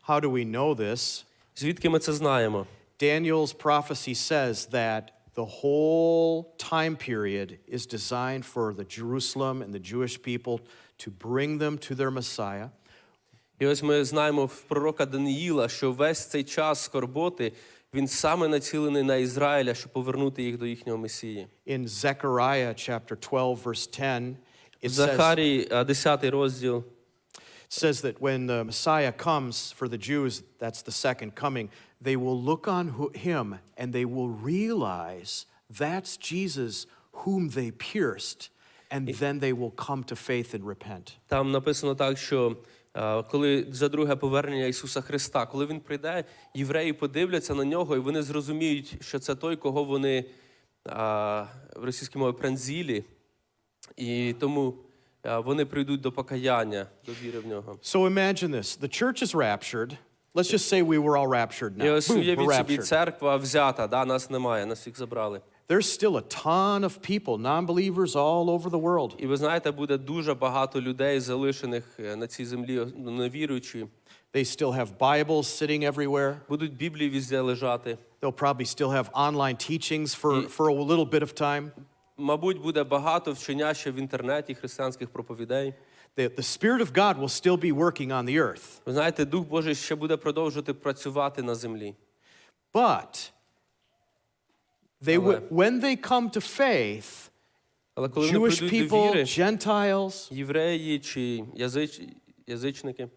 How do we know this?
Звідки ми це знаємо?
Daniel's prophecy says that the whole time period is designed for the Jerusalem and the Jewish people to bring them to their Messiah.
І ось ми знаємо в пророка Даниїла, що весь цей час скорботи, він саме націлений на Ізраїля, щоб повернути їх до їхнього Месії.
In Zechariah chapter 12 verse 10, it
Захарії, 10 розділ.
says that when the Messiah comes for the Jews, that's the second coming, they will look on him and they will realize that's Jesus whom they pierced, and then they will come to faith and repent.
Там написано так, що коли за друге повернення Ісуса Христа. Коли Він прийде, євреї подивляться на Нього, і вони зрозуміють, що це той, кого вони в російській мові пронзили, і тому вони прийдуть до покаяння, до віри в Нього.
So imagine this. The church is raptured. Let's just say we were all raptured now.
І ось
Boom, we're
уявіть собі,
raptured.
церква взята, да, нас немає, нас всіх забрали.
There's still a ton of people, non-believers all over the world.
І ви знаєте, буде дуже багато людей, залишених на цій землі, невіруючі.
They still have Bibles sitting everywhere.
Будуть Біблії везде лежати.
They'll probably still have online teachings for a little bit of time.
Мабуть, буде багато вчення ще в інтернеті, християнських проповідей.
The Spirit of God will still be working on the earth.
Ви знаєте, Дух Божий ще буде продовжувати працювати на землі.
But when they come to faith,
Але коли вони
Jewish
прийдуть до
people,
віри,
Gentiles,
євреї чи язичники,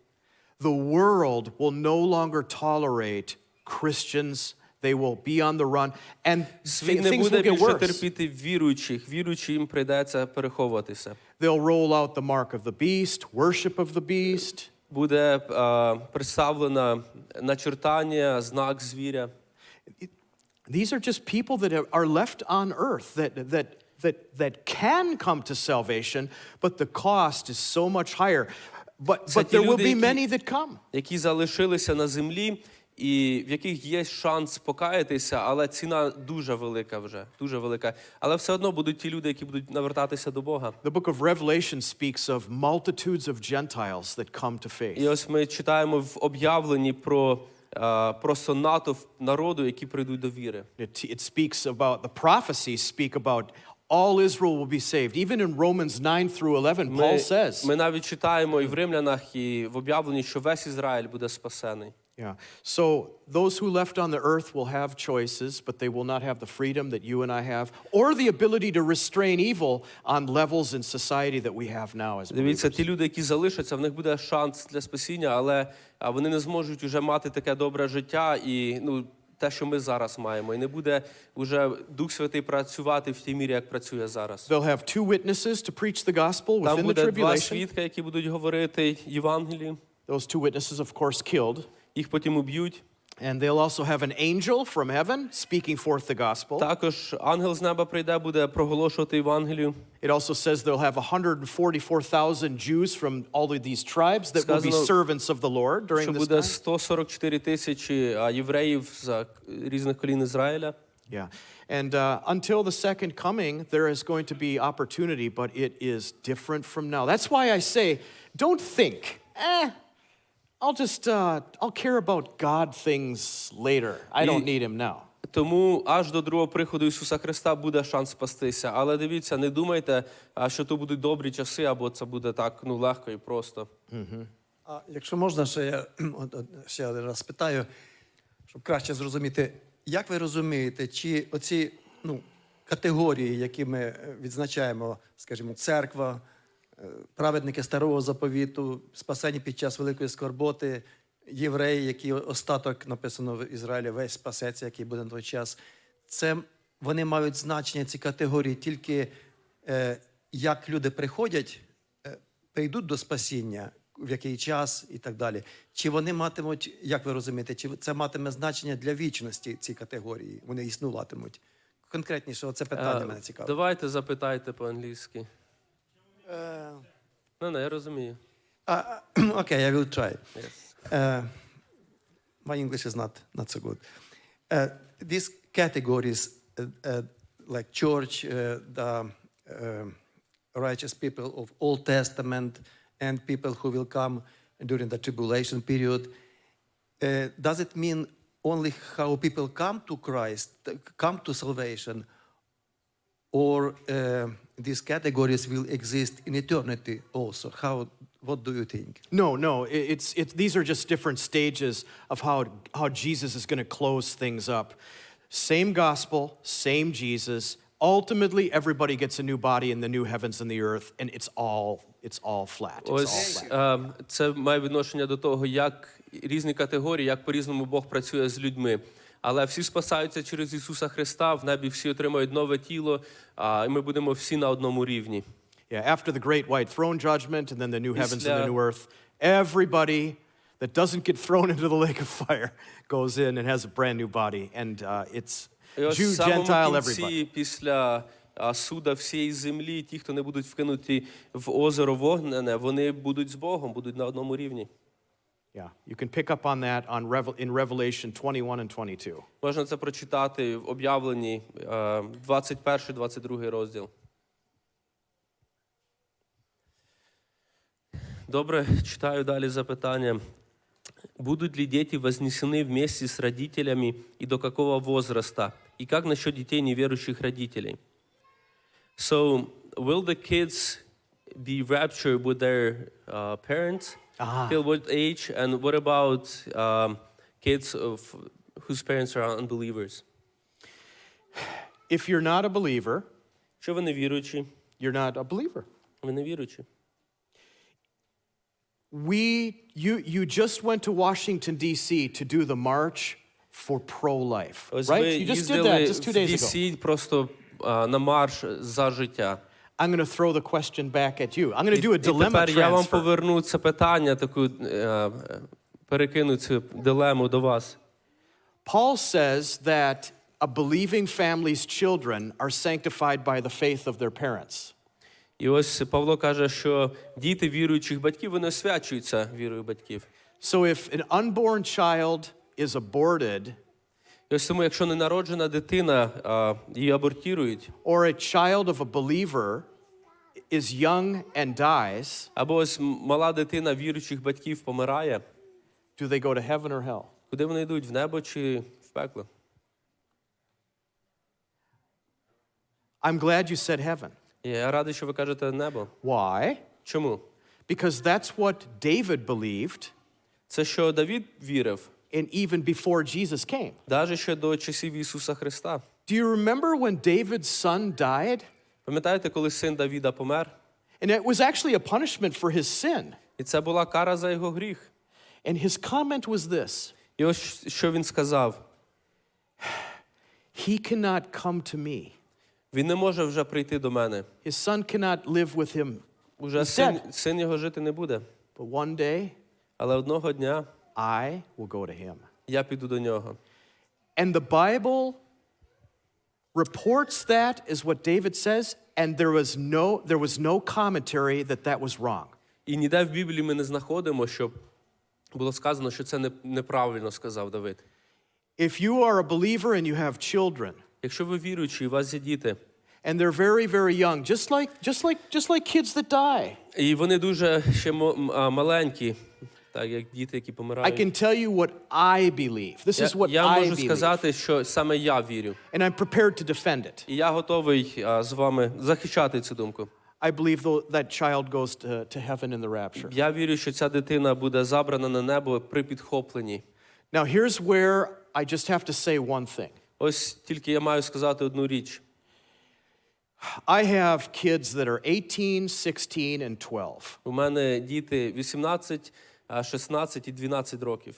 the world will no longer tolerate Christians. They will be on the run, and
світ не
things
буде
will get
більше
worse.
терпіти віруючих. Віруючим їм прийдеться переховуватися.
They'll roll out the mark of the beast, worship of the beast.
Буде представлено начертання, знак звіря.
These are just people that are left on earth that can come to salvation, but the cost is so much higher. But there will be many that come.
Які залишилися на землі, і в яких є шанс покаятися, але ціна дуже велика вже, дуже велика. Але все одно будуть ті люди, які будуть навертатися до Бога.
The book of Revelation speaks of multitudes of Gentiles that come to faith.
І ось ми читаємо в об'явленні про просто натовп народу, які прийдуть до віри.
It speaks about, the prophecies speak about all Israel will be saved. Even in Romans 9 through 11, Paul says.
Ми навіть читаємо і в Римлянах, і в об'явленні, що весь Ізраїль буде спасений.
Yeah. So those who left on the earth will have choices, but they will not have the freedom that you and I have, or the ability to restrain evil on levels in society that we have now as
Дивіться,
believers.
ті люди, які залишаться, в них буде шанс для спасіння, але вони не зможуть уже мати таке добре життя і те, що ми зараз маємо. І не буде уже Дух Святий працювати в тій мірі, як працює зараз.
They'll have two witnesses to preach the gospel
Там
within the
буде два
tribulation.
свідка, які будуть говорити Євангелії.
Those two witnesses, of course, killed.
Їх потім уб'ють.
And they'll also have an angel from heaven speaking forth the gospel.
Також ангел з неба прийде, буде проголошувати Євангелію.
It also says they'll have 144,000 Jews from all of these tribes that will be
Сказано,
servants of the Lord during
що
this
буде
time.
144 тисячі євреїв з різних колін Ізраїля.
Yeah. And until the second coming, there is going to be opportunity, but it is different from now. That's why I say, don't think, I'll care about God things later. I don't need him now.
Тому аж до другого приходу Ісуса Христа буде шанс спастися. Але дивіться, не думайте, що то будуть добрі часи, або це буде так легко і просто.
А якщо можна, ще один раз спитаю, щоб краще зрозуміти, як ви розумієте, чи оці категорії, які ми відзначаємо, скажімо, церква, праведники Старого Заповіту, спасені під час великої скорботи, євреї, які остаток, написано в Ізраїлі, весь спасеться, який буде на той час, це вони мають значення, ці категорії, тільки як люди прийдуть до спасіння, в який час і так далі. Чи вони матимуть, як ви розумієте, чи це матиме значення для вічності, ці категорії? Вони існуватимуть? Конкретніше, оце питання мене цікавить.
Давайте запитайте по-англійськи. Я розумію.
Okay, I will try.
Yes.
My English is not so good. These categories, like church, the righteous people of Old Testament, and people who will come during the tribulation period, does it mean only how people come to Christ, come to salvation, or these categories will exist in eternity also? What do you think?
No. These are just different stages of how Jesus is going to close things up. Same gospel, same Jesus. Ultimately, everybody gets a new body in the new heavens and the earth, and it's all flat.
Ось це має відношення до того, як різні категорії, як по-різному Бог працює з людьми. Але всі спасаються через Ісуса Христа, в небі всі отримають нове тіло, і ми будемо всі на одному рівні.
Yeah, after the great white throne judgment and then the new heavens and the new earth, Everybody that doesn't get thrown into the lake of fire goes in and has a brand new body. And it's
І ось
Jew,
в самому
Gentile,
кінці,
everybody.
після суда всієї землі, ті, хто не будуть вкинуті в озеро вогнене, вони будуть з Богом, будуть на одному рівні.
Yeah, you can pick up on that in Revelation 21 and 22.
Можна це прочитати в об'явленні 21-22 розділ. Добре, читаю далі запитання. Будут ли дети вознесены вместе с родителями и до какого возраста? И как насчет детей неверующих родителей? So, will the kids be raptured with their parents till what age? And what about kids whose parents are unbelievers?
If you're not a believer,
Що ви не віруючі?
you're not a believer.
Ви не віруючі.
You just went to Washington, D.C. to do the march for pro-life,
Ось
right?
ви
You just did
їздили
that just 2
в
days ago.
DC просто на марш за життя.
I'm going to throw the question back at you. I'm going to do a
І
dilemma
тепер я вам
transfer.
поверну це питання, таку перекину цю дилему до вас.
Paul says that a believing family's children are sanctified by the faith of their parents.
І ось Павло каже, що діти віруючих батьків, вони освячуються вірою батьків.
So if an unborn child is aborted,
І ось тому, якщо ненароджена дитина, її абортують,
or a child of a believer is young and dies,
або ось мала дитина віруючих батьків помирає,
do they go to heaven or hell?
куди вони йдуть, в небо чи в пекло?
I'm glad you said heaven.
І я радий, що ви кажете небо.
Why?
Чому?
Because that's what David believed,
Це що Давид вірив,
and even before Jesus came.
навіть ще до часів Ісуса Христа.
Do you remember when David's son died?
Пам'ятаєте, коли син Давіда помер?
And it was actually a punishment for his sin.
І це була кара за його гріх.
And his comment was this:
І ось що він сказав.
He cannot come to me.
Він не може вже прийти до мене.
His son cannot live with him.
Уже
He's dead.
син його жити не буде.
But one day,
Але одного дня
I will go to him.
я піду до нього.
And the Bible reports that, is what David says, and there was no commentary that that was wrong.
І ніде в Біблії ми не знаходимо, щоб було сказано, що це неправильно сказав Давид.
If you are a believer and you have children,
Якщо ви віруючі, у вас є діти,
and they're very, very young, just like kids that die,
і вони дуже ще маленькі, так як діти, які
I
помирають.
can tell you what I believe. This is what
Я
I
можу
believe.
сказати, що саме я вірю.
And I'm prepared to defend it.
І я готовий з вами захищати цю думку.
I believe that child goes to heaven in the rapture.
Я вірю, що ця дитина буде забрана на небо при підхопленні.
Now here's where I just have to say one thing.
Ось тільки я маю сказати одну річ.
I have kids that are 18, 16, and 12.
У мене діти 18, 16 і 12 років.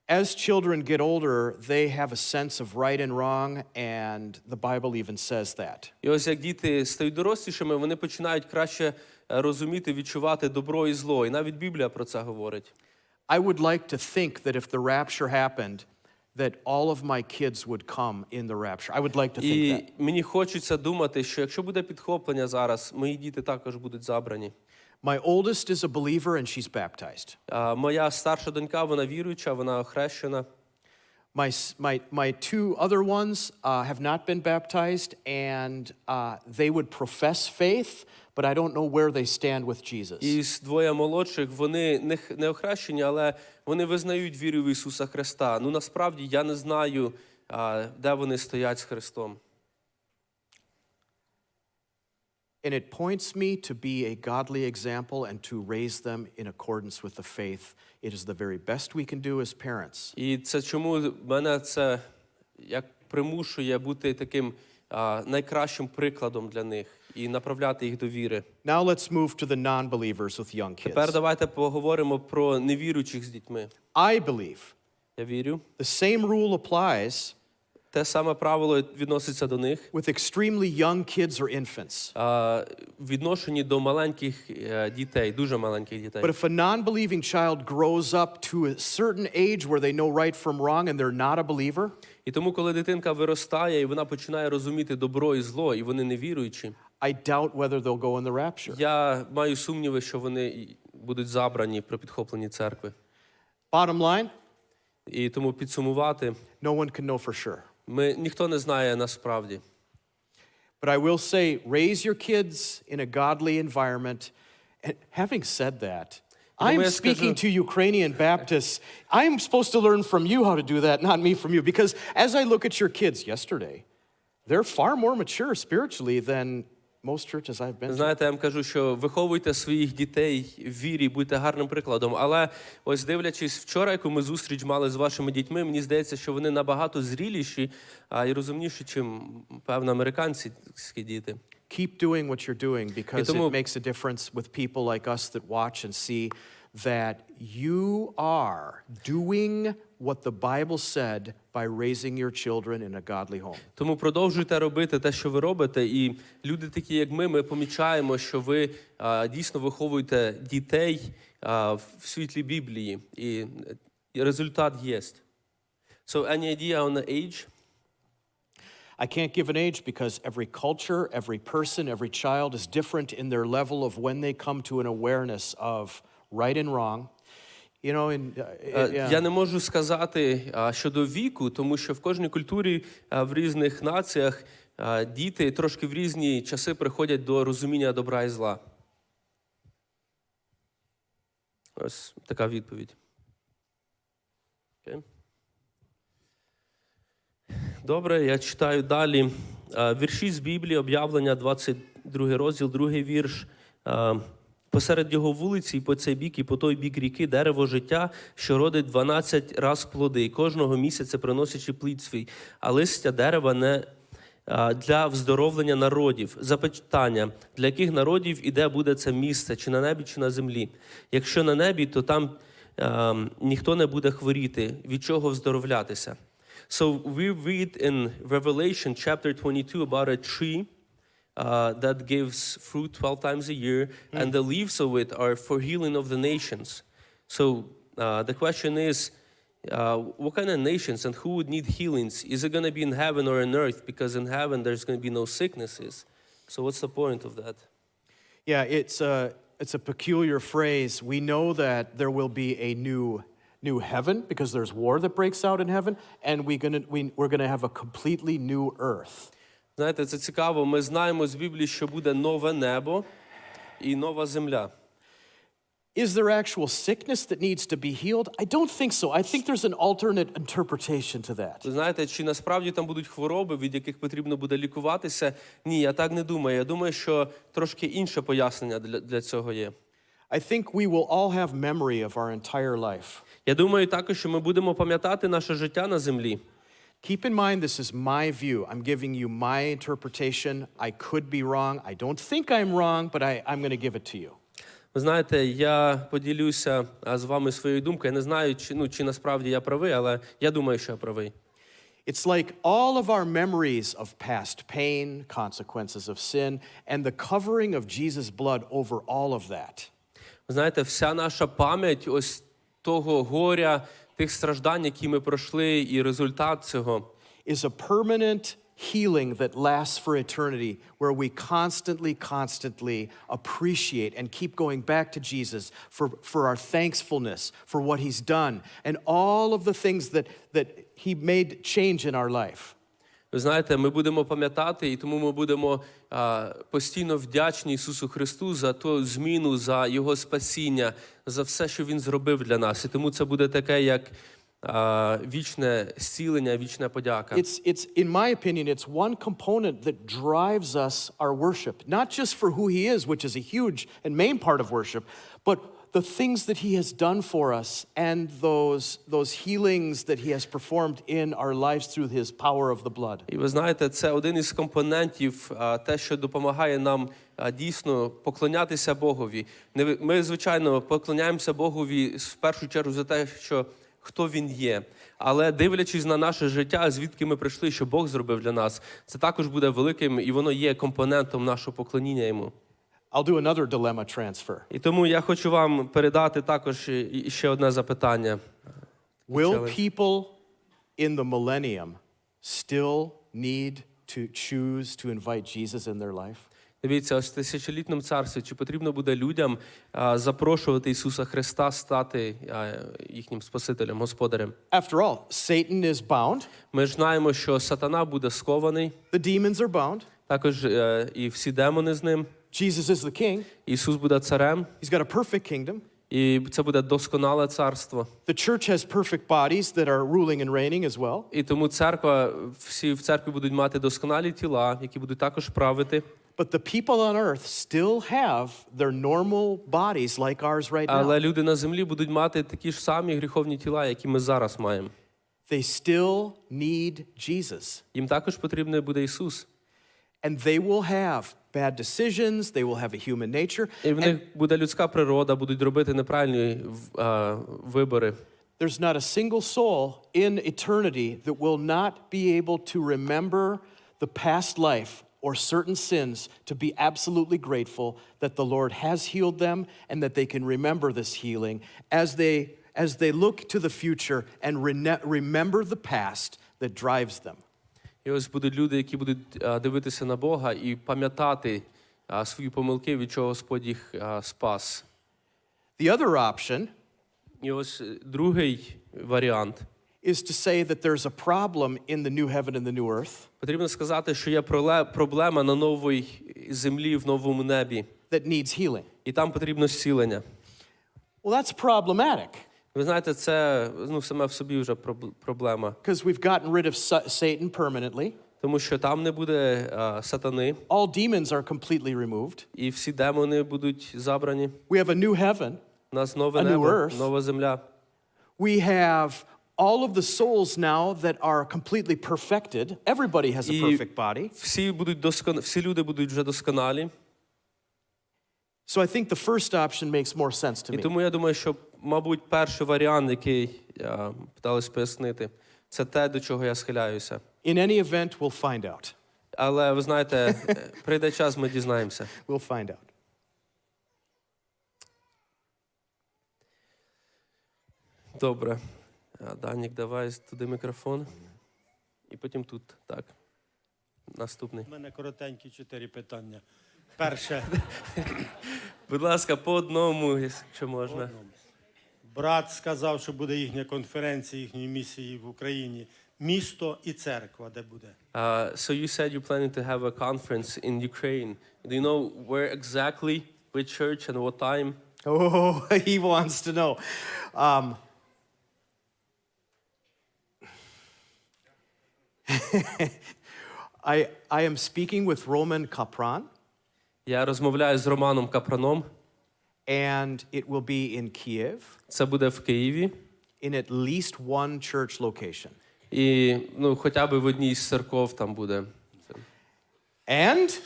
As children get older, they have a sense of right and wrong, and the Bible even says that.
І ось як діти стають дорослішими, вони починають краще розуміти, відчувати добро і зло. І навіть Біблія про це говорить.
I would like to think that if the rapture happened, that all of my kids would come in the rapture. I would like to think
І
that.
мені хочеться думати, що якщо буде підхоплення зараз, мої діти також будуть забрані.
My oldest is a believer and she's baptized.
Моя старша донька, вона віруюча, вона охрещена.
My two other ones have not been baptized, and they would profess faith, but I don't know where they stand with Jesus.
І двоє молодших, вони не охрещені, але вони визнають віру в Ісуса Христа. Ну, насправді, я не знаю, де вони стоять з Христом.
And it points me to be a godly example and to raise them in accordance with the faith. It is the very best we can do as parents.
І це чому мене це як примушує бути таким найкращим прикладом для них і направляти їх до віри.
Now let's move to the non-believers with young
Тепер
kids.
давайте поговоримо про невіруючих з дітьми.
I believe
Я вірю.
the same rule applies
Те саме правило відноситься до них.
with extremely young kids or infants.
Відношенні до маленьких дітей, дуже маленьких дітей.
But if a non-believing child grows up to a certain age where they know right from wrong and they're not a believer,
І тому, коли дитинка виростає, і вона починає розуміти добро і зло, і вони не віруючі,
I doubt whether they'll go in the rapture.
я маю сумніви, що вони будуть забрані при підхопленні церкви.
Bottom line,
І тому підсумувати,
no one can know for sure.
ніхто не знає насправді.
But I will say, raise your kids in a godly environment. And having said that, I'm speaking to Ukrainian Baptists. I'm supposed to learn from you how to do that, not me from you. Because as I look at your kids yesterday, they're far more mature spiritually than most churches I've been to.
Знаєте, я вам кажу, що виховуйте своїх дітей в вірі, будьте гарним прикладом. Але ось дивлячись вчора, яку ми зустріч мали з вашими дітьми, мені здається, що вони набагато зріліші і розумніші, чим, певно, американські діти.
Keep doing what you're doing because it makes a difference with people like us that watch and see that you are doing what the Bible said by raising your children in a godly home.
Тому продовжуйте робити те, що ви робите, і люди такі, як ми помічаємо, що ви дійсно виховуєте дітей в світлі Біблії, і результат є. So any idea on the age?
I can't give an age because every culture, every person, every child is different in their level of when they come to an awareness of right and wrong. You know,
Я не можу сказати щодо віку, тому що в кожній культурі, в різних націях діти трошки в різні часи приходять до розуміння добра і зла. Ось така відповідь. Okay. Добре, я читаю далі. Вірші з Біблії, Об'явлення, 22 розділ, 2 вірш. Посеред його вулиці, і по цей бік, і по той бік ріки, дерево життя, що родить 12 раз плоди, і кожного місяця приносячи плід свій, а листя дерева не для вздоровлення народів. Запитання, для яких народів і де буде це місце, чи на небі, чи на землі? Якщо на небі, то там ніхто не буде хворіти, від чого вздоровлятися. So we read in Revelation chapter 22 about a tree that gives fruit 12 times a year, and the leaves of it are for healing of the nations. So the question is, what kind of nations and who would need healings? Is it going to be in heaven or on earth? Because in heaven there's going to be no sicknesses. So what's the point of that?
Yeah, it's a peculiar phrase. We know that there will be a new heaven because there's war that breaks out in heaven, and we're gonna have a completely new earth.
Знаєте, це цікаво. Ми знаємо з Біблії, що буде нове небо і нова земля.
Is there actual sickness that needs to be healed? I don't think so. I think there's an alternate interpretation to that.
Ви знаєте, чи насправді там будуть хвороби, від яких потрібно буде лікуватися? Ні, я так не думаю. Я думаю, що трошки інше пояснення для цього є.
I think we will all have memory of our entire life.
Я думаю також, що ми будемо пам'ятати наше життя на землі.
Keep in mind, this is my view. I'm giving you my interpretation. I could be wrong. I don't think I'm wrong, but I'm going to give it to you.
Ви знаєте, я поділюся з вами своєю думкою. Я не знаю, чи насправді я правий, але я думаю, що я правий.
It's like all of our memories of past pain, consequences of sin, and the covering of Jesus' blood over all of that.
Ви знаєте, вся наша пам'ять ось того горя, тих страждань, які ми пройшли, і результат цього
is a permanent healing that lasts for eternity, where we constantly appreciate and keep going back to Jesus for our thankfulness for what he's done and all of the things that he made change in our life.
Ви знаєте, ми будемо пам'ятати, і тому ми будемо постійно вдячні Ісусу Христу за ту зміну, за Його спасіння, за все, що Він зробив для нас. І тому це буде таке, як вічне зцілення, вічна подяка.
It's in my opinion, it's one component that drives us our worship, not just for who he is, which is a huge and main part of worship, but the things that he has done for us and those healings that he has performed in our lives through his power of the blood.
І ви знаєте, це один із компонентів, те, що допомагає нам дійсно поклонятися Богові. Ми, звичайно, поклоняємося Богові в першу чергу за те, що хто він є. Але дивлячись на наше життя, звідки ми прийшли, що Бог зробив для нас, це також буде великим, і воно є компонентом нашого поклоніння йому.
I'll do another dilemma transfer.
І тому я хочу вам передати також ще одне запитання.
Will people in the millennium still need to choose to invite Jesus in their life?
Дивіться, ось в тисячолітньому царстві, чи потрібно буде людям запрошувати Ісуса Христа стати їхнім Спасителем, Господарем?
After all, Satan is bound.
Ми ж знаємо, що сатана буде скований,
The demons are bound.
також і всі демони з ним.
Jesus is the king.
Ісус буде царем,
He's got a perfect kingdom.
і це буде досконале царство.
The church has perfect bodies that are ruling and reigning as well.
І тому церква, всі в церкві будуть мати досконалі тіла, які будуть також правити.
But the people on earth still have their normal bodies like ours right now.
Але люди на землі будуть мати такі ж самі гріховні тіла, які ми зараз маємо.
They still need Jesus.
Їм також потрібний буде Ісус.
And they will have bad decisions, they will have a human nature.
І в них буде людська природа, будуть робити неправильні вибори.
There's not a single soul in eternity that will not be able to remember the past life or certain sins to be absolutely grateful that the Lord has healed them and that they can remember this healing as they look to the future and remember the past that drives them.
І ось будуть люди, які будуть дивитися на Бога і пам'ятати свої помилки, від чого Господь їх спас.
The other option
І ось другий варіант.
is to say that there's a problem in the new heaven and the new earth
Потрібно сказати, що є проблема на новій землі, в новому небі.
that needs healing.
І там потрібно зцілення.
Well, that's problematic
Ви знаєте, це саме в собі вже проблема.
because we've gotten rid of Satan permanently.
Тому що там не буде сатани.
All demons are completely removed.
І всі демони будуть забрані.
We have a new heaven.
У нас нове
A new
небо,
earth.
нова земля.
We have all of the souls now that are completely perfected. Everybody has a
І
perfect body.
всі люди будуть вже досконалі.
So I think the first option makes more sense to
І
me.
тому я думаю, що, мабуть, перший варіант, який питались пояснити, це те, до чого я схиляюся.
In any event, we'll find out.
Але, ви знаєте, прийде час, ми дізнаємося.
We'll find out.
Добре. Данік, давай туди мікрофон. І потім тут. Так. Наступний.
У мене коротенькі 4 питання. Перше.
Будь ласка, по одному, якщо можна.
Брат сказав, що буде їхня конференція, їхньої місії в Україні. Місто і церква, де буде?
So you said you're planning to have a conference in Ukraine. Do you know where exactly, which church and what time?
Oh, he wants to know. I am speaking with Roman Kapran,
Я розмовляю з Романом Капраном.
and it will be in Kiev,
Це буде в Києві.
in at least one church location.
І, хоча б в одній з церков там буде.
And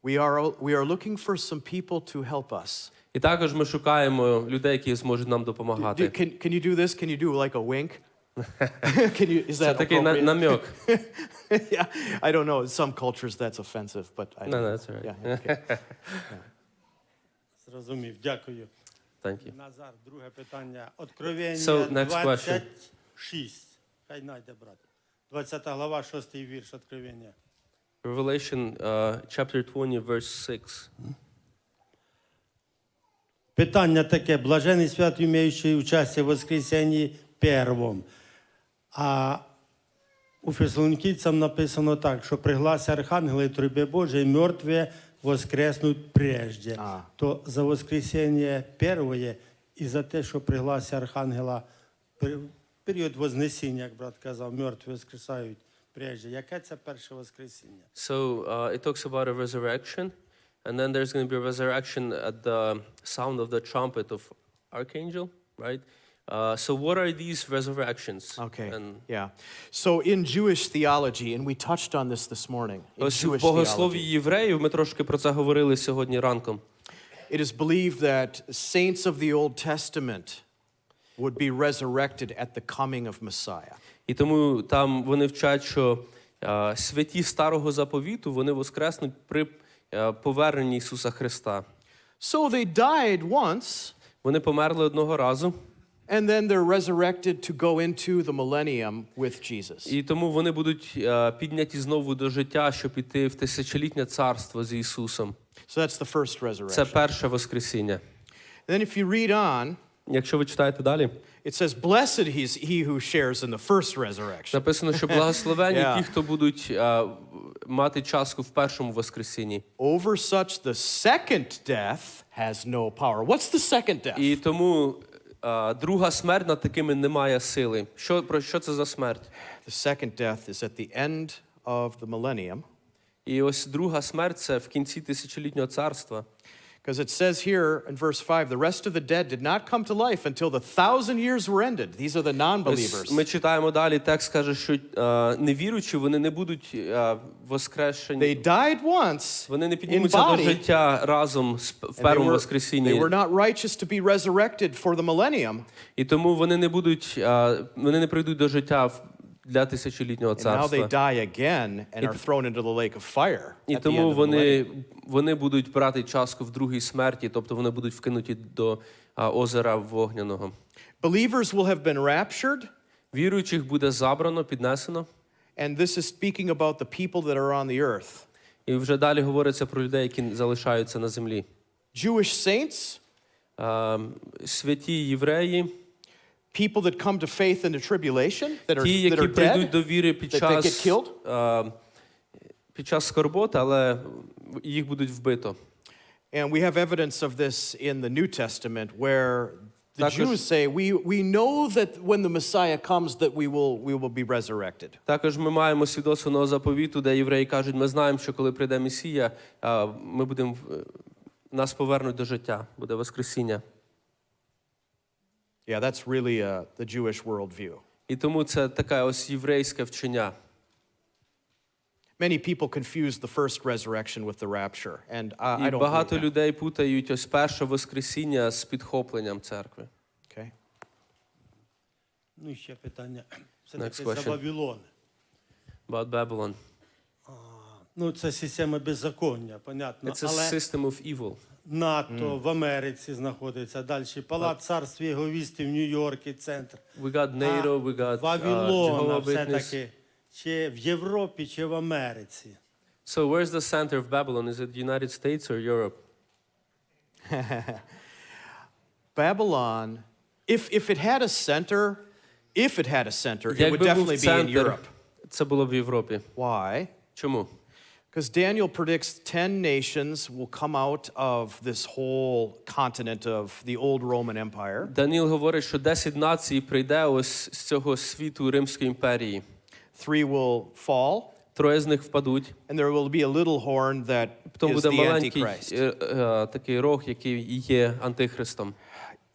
we are looking for some people to help us.
І також ми шукаємо людей, які зможуть нам допомагати.
Can you do this? Can you do like a wink? Is
Це
that
такий
appropriate?
намек.
Yeah, I don't know. In some cultures that's offensive, but I
No, that's all right.
Yeah, okay.
Зрозумів, дякую.
Thank you.
Назар, друге питання. Откровення
So, next question.
26. Хай найде, брат. 20 глава, 6 вірш Откровення.
Revelation, chapter 20, verse 6.
Питання таке. Блажений свят, имеющий участие в воскресении первом. А у Фессалоникийцам написано так, що при гласі Архангела і трубі Божией мертві воскреснуть прежде. То за воскресение первое і за те, що при гласі Архангела період Вознесіння, як брат казав, мертві воскресають прежде. Яке це перше воскресіння?
So it talks about a resurrection, and then there's going to be a resurrection at the sound of the trumpet of Archangel, right? So what are these resurrections?
Okay.
And
Yeah. So in Jewish theology, and we touched on this morning. In
ось в
Jewish
богослов'ї
theology,
євреїв ми трошки про це говорили сьогодні ранком.
it is believed that saints of the Old Testament would be resurrected at the coming of Messiah.
І тому там вони вчать, що святі Старого Заповіту, вони воскреснуть при поверненні Ісуса Христа.
So they died once,
Вони померли одного разу,
and then they're resurrected to go into the millennium with Jesus.
і тому вони будуть підняті знову до життя, щоб піти в тисячолітнє царство з Ісусом.
So that's the first
Це
resurrection.
перше воскресіння.
Then if you read on,
Якщо ви читаєте далі,
it says, blessed is he who shares in the first resurrection.
написано, що благословенні
Yeah.
ті, хто будуть мати частку в першому воскресінні.
Over such the second death has no power. What's the second death?
І тому друга смерть над такими не має сили. Про що це за смерть?
The second death is at the end of the millennium.
І ось друга смерть – це в кінці тисячолітнього царства.
Because it says here in verse 5, the rest of the dead did not come to life until the 1,000 years were ended. These are the non-believers.
Ми читаємо далі, текст каже, що невіруючі, вони не будуть воскрешені.
They died once
Вони не
in
піднімуться до
body,
життя разом в першому
they
воскресінні.
were not righteous to be resurrected for the millennium.
І тому вони не будуть, вони не прийдуть до життя для тисячолітнього
And now
царства.
they die again and are thrown into the lake of fire.
І
At the end
тому
of the millennium.
вони будуть брати частку в другій смерті, тобто вони будуть вкинуті до озера вогняного.
Believers will have been raptured,
Віруючих буде забрано, піднесено.
and this is speaking about the people that are on the earth.
І вже далі говориться про людей, які залишаються на землі.
Jewish saints,
Святі євреї,
people that come to faith in the tribulation, that
ті,
are
які прийдуть
dead,
до віри
that get killed.
під час скорботи, але їх будуть вбито.
And we have evidence of this in the New Testament where the
Також-
Jews say, we know that when the Messiah comes that we will be resurrected.
Також ми маємо свідоцтво Нового заповіту, де євреї кажуть, ми знаємо, що коли прийде Месія, нас повернуть до життя, буде воскресіння.
Yeah, that's really the Jewish worldview.
І тому це таке ось єврейське вчення.
Many people confuse the first resurrection with the rapture, and I
І
don't
багато
believe that.
людей путають ось перше воскресіння з підхопленням церкви.
Okay.
Ну, і ще питання. Це
Next
таке за
question.
Вавилон.
About Babylon.
Ну, це система беззаконня, понятно.
It's a
Але
system of evil.
НАТО в Америці знаходиться. Далі Палац царства Єговістів в Нью-Йорку, центр.
We got NATO, we got
Вавилона
Jehovah's Witness.
все-таки чи в Європі, чи в Америці.
So where's the center of Babylon? Is it the United States or Europe?
Babylon, if it had a center, it would
Якби був
definitely be in
центр,
Europe.
це було б в Європі.
Why?
Чому?
Because Daniel predicts 10 nations will come out of this whole continent of the old Roman Empire.
Даніл говорить, що 10 націй прийде ось з цього світу Римської імперії.
3 will fall,
Троє з них впадуть.
and there will be a little horn that
Потім
is
буде
the
маленький
Antichrist.
такий рог, який є антихристом.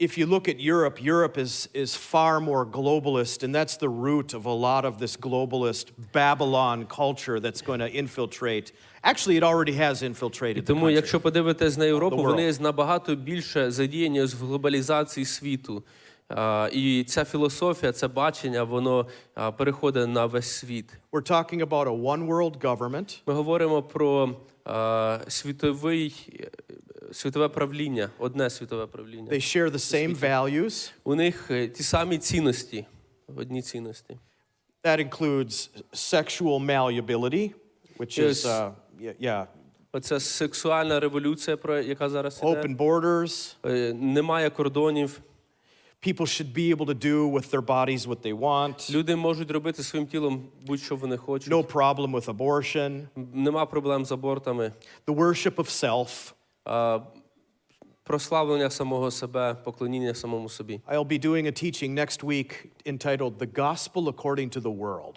If you look at Europe, Europe is far more globalist, and that's the root of a lot of this globalist Babylon culture that's going to infiltrate. Actually, it already has infiltrated the
Тому,
country.
якщо подивитись на Європу,
The world.
вони набагато більше задіяні в глобалізації світу. І ця філософія, це бачення, воно переходить на весь світ.
We're talking about a one world government.
Ми говоримо про світове правління, одне світове правління.
They share the same values.
У них ті самі цінності, одні цінності.
That includes sexual malleability, which is,
Yes. Оце сексуальна революція, про яка зараз іде.
open borders.
Немає кордонів.
People should be able to do with their bodies what they want.
Люди можуть робити своїм тілом будь-що вони хочуть.
No problem with abortion.
Нема проблем з абортами.
The worship of self.
Прославлення самого себе, поклоніння самому собі.
I'll be doing a teaching next week entitled The Gospel According to the World.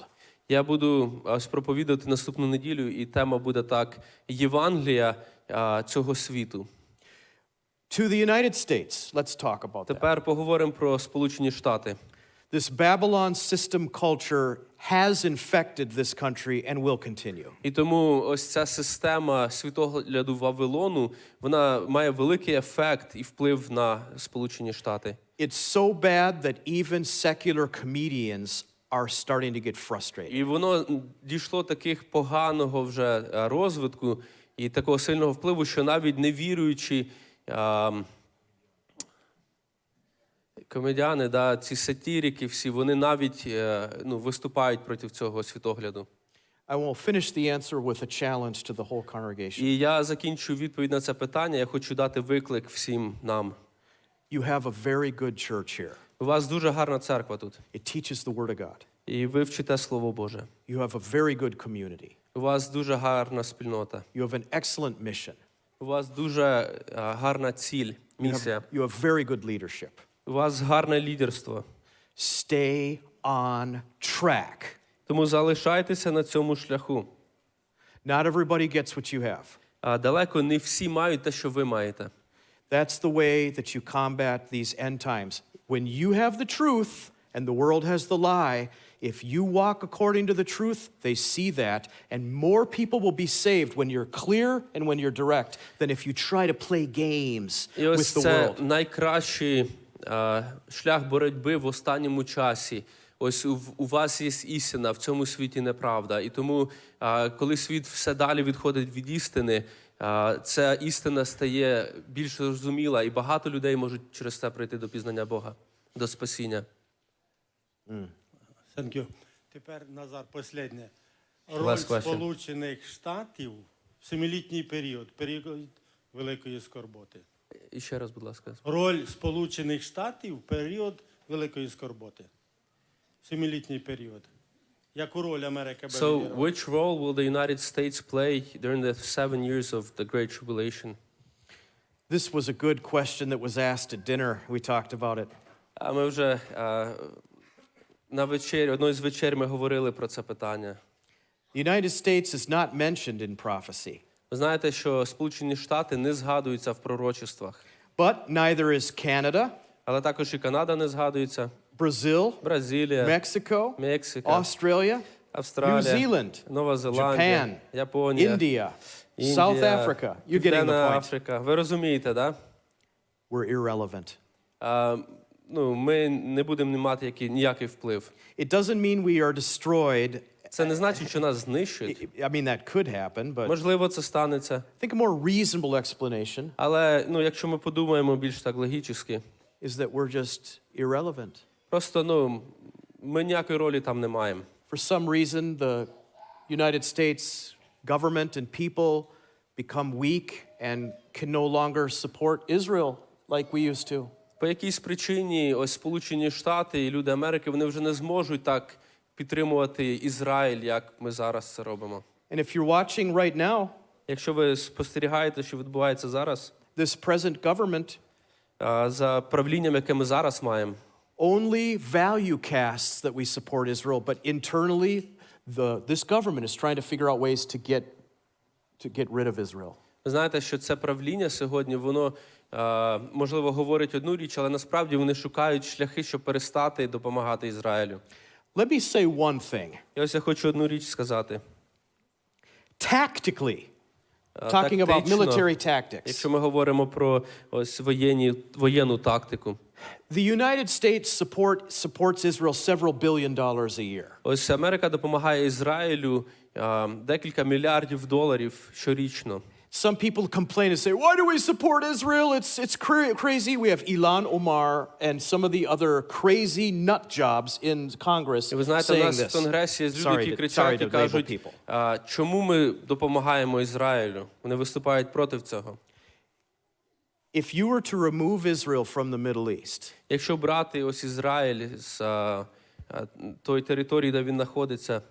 Я буду проповідувати наступну неділю, і тема буде так: Євангелія цього світу.
To the United States, let's talk about that.
Тепер поговоримо про Сполучені Штати.
This Babylon system culture has infected this country and will continue.
І тому ось ця система світогляду Вавилону, вона має великий ефект і вплив на Сполучені Штати.
It's so bad that even secular comedians are starting to get frustrated.
І воно дійшло таких поганого вже розвитку і такого сильного впливу, що навіть невіруючі комедіани, да, ці сатирики всі, вони навіть виступають проти цього світогляду.
I will finish the answer with a challenge to the whole congregation.
І я закінчу відповідь на це питання. Я хочу дати виклик всім нам.
You have a very good church here.
У вас дуже гарна церква тут.
It teaches the Word of God.
І ви вчите Слово Боже.
You have a very good community.
У вас дуже гарна спільнота.
You have an excellent mission.
У вас дуже гарна ціль, місія.
You have very good leadership.
У вас гарне лідерство.
Stay on track.
Тому залишайтеся на цьому шляху.
Not everybody gets what you have.
Далеко не всі мають те, що ви маєте.
That's the way that you combat these end times. When you have the truth and the world has the lie, if you walk according to the truth, they see that, and more people will be saved when you're clear and when you're direct than if you try to play games
І ось
with the
це
world.
найкращий шлях боротьби в останньому часі. Ось у вас є істина, в цьому світі неправда. І тому, коли світ все далі відходить від істини, ця істина стає більш зрозуміла, і багато людей можуть через це прийти до пізнання Бога, до спасіння.
Thank you. Тепер, Назар, останнє. Роль
Last question.
Сполучених Штатів в семилітній період, період Великої скорботи.
І ще раз, будь ласка.
Роль Сполучених Штатів в період Великої скорботи. Семилітній період. Яку роль Америка буде
So,
грати?
which role will the United States play during the 7 years of the Great Tribulation?
This was a good question that was asked at dinner. We talked about it.
А ми вже на вечері, одної з вечер ми говорили про це питання.
The United States is not mentioned in prophecy,
Ви знаєте, що Сполучені Штати не згадуються в пророцтвах.
but neither is Canada,
Але також і Канада не згадується,
Brazil,
Бразилія,
Mexico,
Мексика,
Australia, New
Австралія,
Zealand,
Нова Зеландія,
Japan,
Японія,
India,
Індія,
South Africa. You're getting the
Південна
point.
Африка. Ви розумієте, да?
We're irrelevant.
Ми не будемо мати ніякий вплив.
It doesn't mean we are destroyed.
Це не значить, що нас знищують.
I mean, that could happen, but
Можливо, це станеться.
I think a more reasonable explanation
Але якщо ми подумаємо більш так логічно,
is that we're just irrelevant.
просто ми ніякої ролі там не маємо.
For some reason, the United States government and people become weak and can no longer support Israel like we used to.
По якійсь причині ось Сполучені Штати і люди Америки, вони вже не зможуть так підтримувати Ізраїль, як ми зараз це робимо.
And if you're watching right now,
Якщо ви спостерігаєте, що відбувається зараз,
this present government
за правлінням, яке ми зараз маємо,
only value casts that we support Israel, but internally, this government is trying to figure out ways to get rid of Israel.
ви знаєте, що це правління сьогодні, воно, можливо, говорить одну річ, але насправді вони шукають шляхи, щоб перестати допомагати Ізраїлю.
Let me say one thing.
І ось я хочу одну річ сказати.
Tactically, talking about military tactics,
якщо ми говоримо про ось воєнну тактику.
the United States supports Israel several billion dollars a year.
Ось Америка допомагає Ізраїлю декілька мільярдів доларів щорічно.
Some people complain and say, why do we support Israel? It's crazy. We have Ilhan Omar and some of the other crazy nut jobs in Congress
І ви знаєте, у
saying
нас в
this.
Конгресі є люди, які кричать і кажуть, чому ми допомагаємо Ізраїлю? Вони виступають проти цього.
If you were to remove Israel from the Middle East,
Якщо брати ось Ізраїль з тої території, де він знаходиться,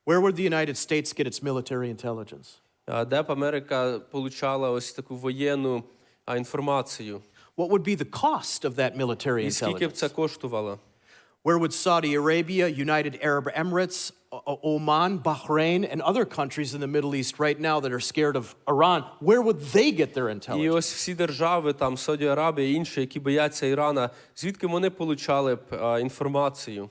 where would the United States get its military intelligence?
де б Америка получала ось таку воєнну інформацію?
What would be the cost of that military
І скільки б
intelligence?
це коштувало?
Where would Saudi Arabia, United Arab Emirates, Oman, Bahrain, and other countries in the Middle East right now that are scared of Iran, where would they get their
І
intelligence?
ось всі держави, там, Саудівська Аравія і інші, які бояться Ірана, звідки вони получали б інформацію?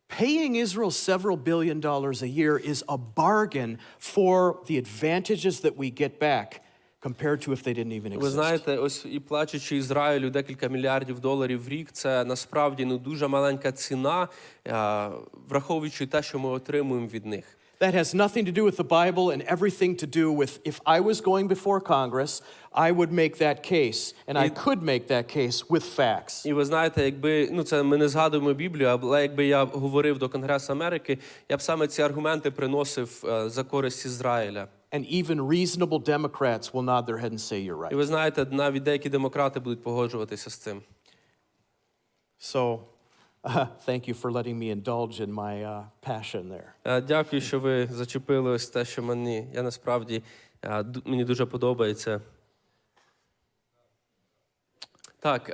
Paying Israel several billion dollars a year is a bargain for the advantages that we get back. compared to if they didn't even
Ви
exist.
знаєте, ось і плачучи Ізраїлю декілька мільярдів доларів в рік, це насправді дуже маленька ціна, враховуючи те, що ми отримуємо від них.
That has nothing to do with the Bible and everything to do with if I was going before Congress, I would make that case, and I could make that case with facts.
І ви знаєте, якби, це ми не згадуємо Біблію, але якби я говорив до Конгресу Америки, я б саме ці аргументи приносив за користь Ізраїля.
And even reasonable Democrats will nod their head and say you're
І
right.
ви знаєте, навіть деякі демократи будуть погоджуватися з цим.
So, thank you for letting me indulge in my passion there.
Дякую, що ви зачепили ось те, що я насправді, мені дуже подобається. Так,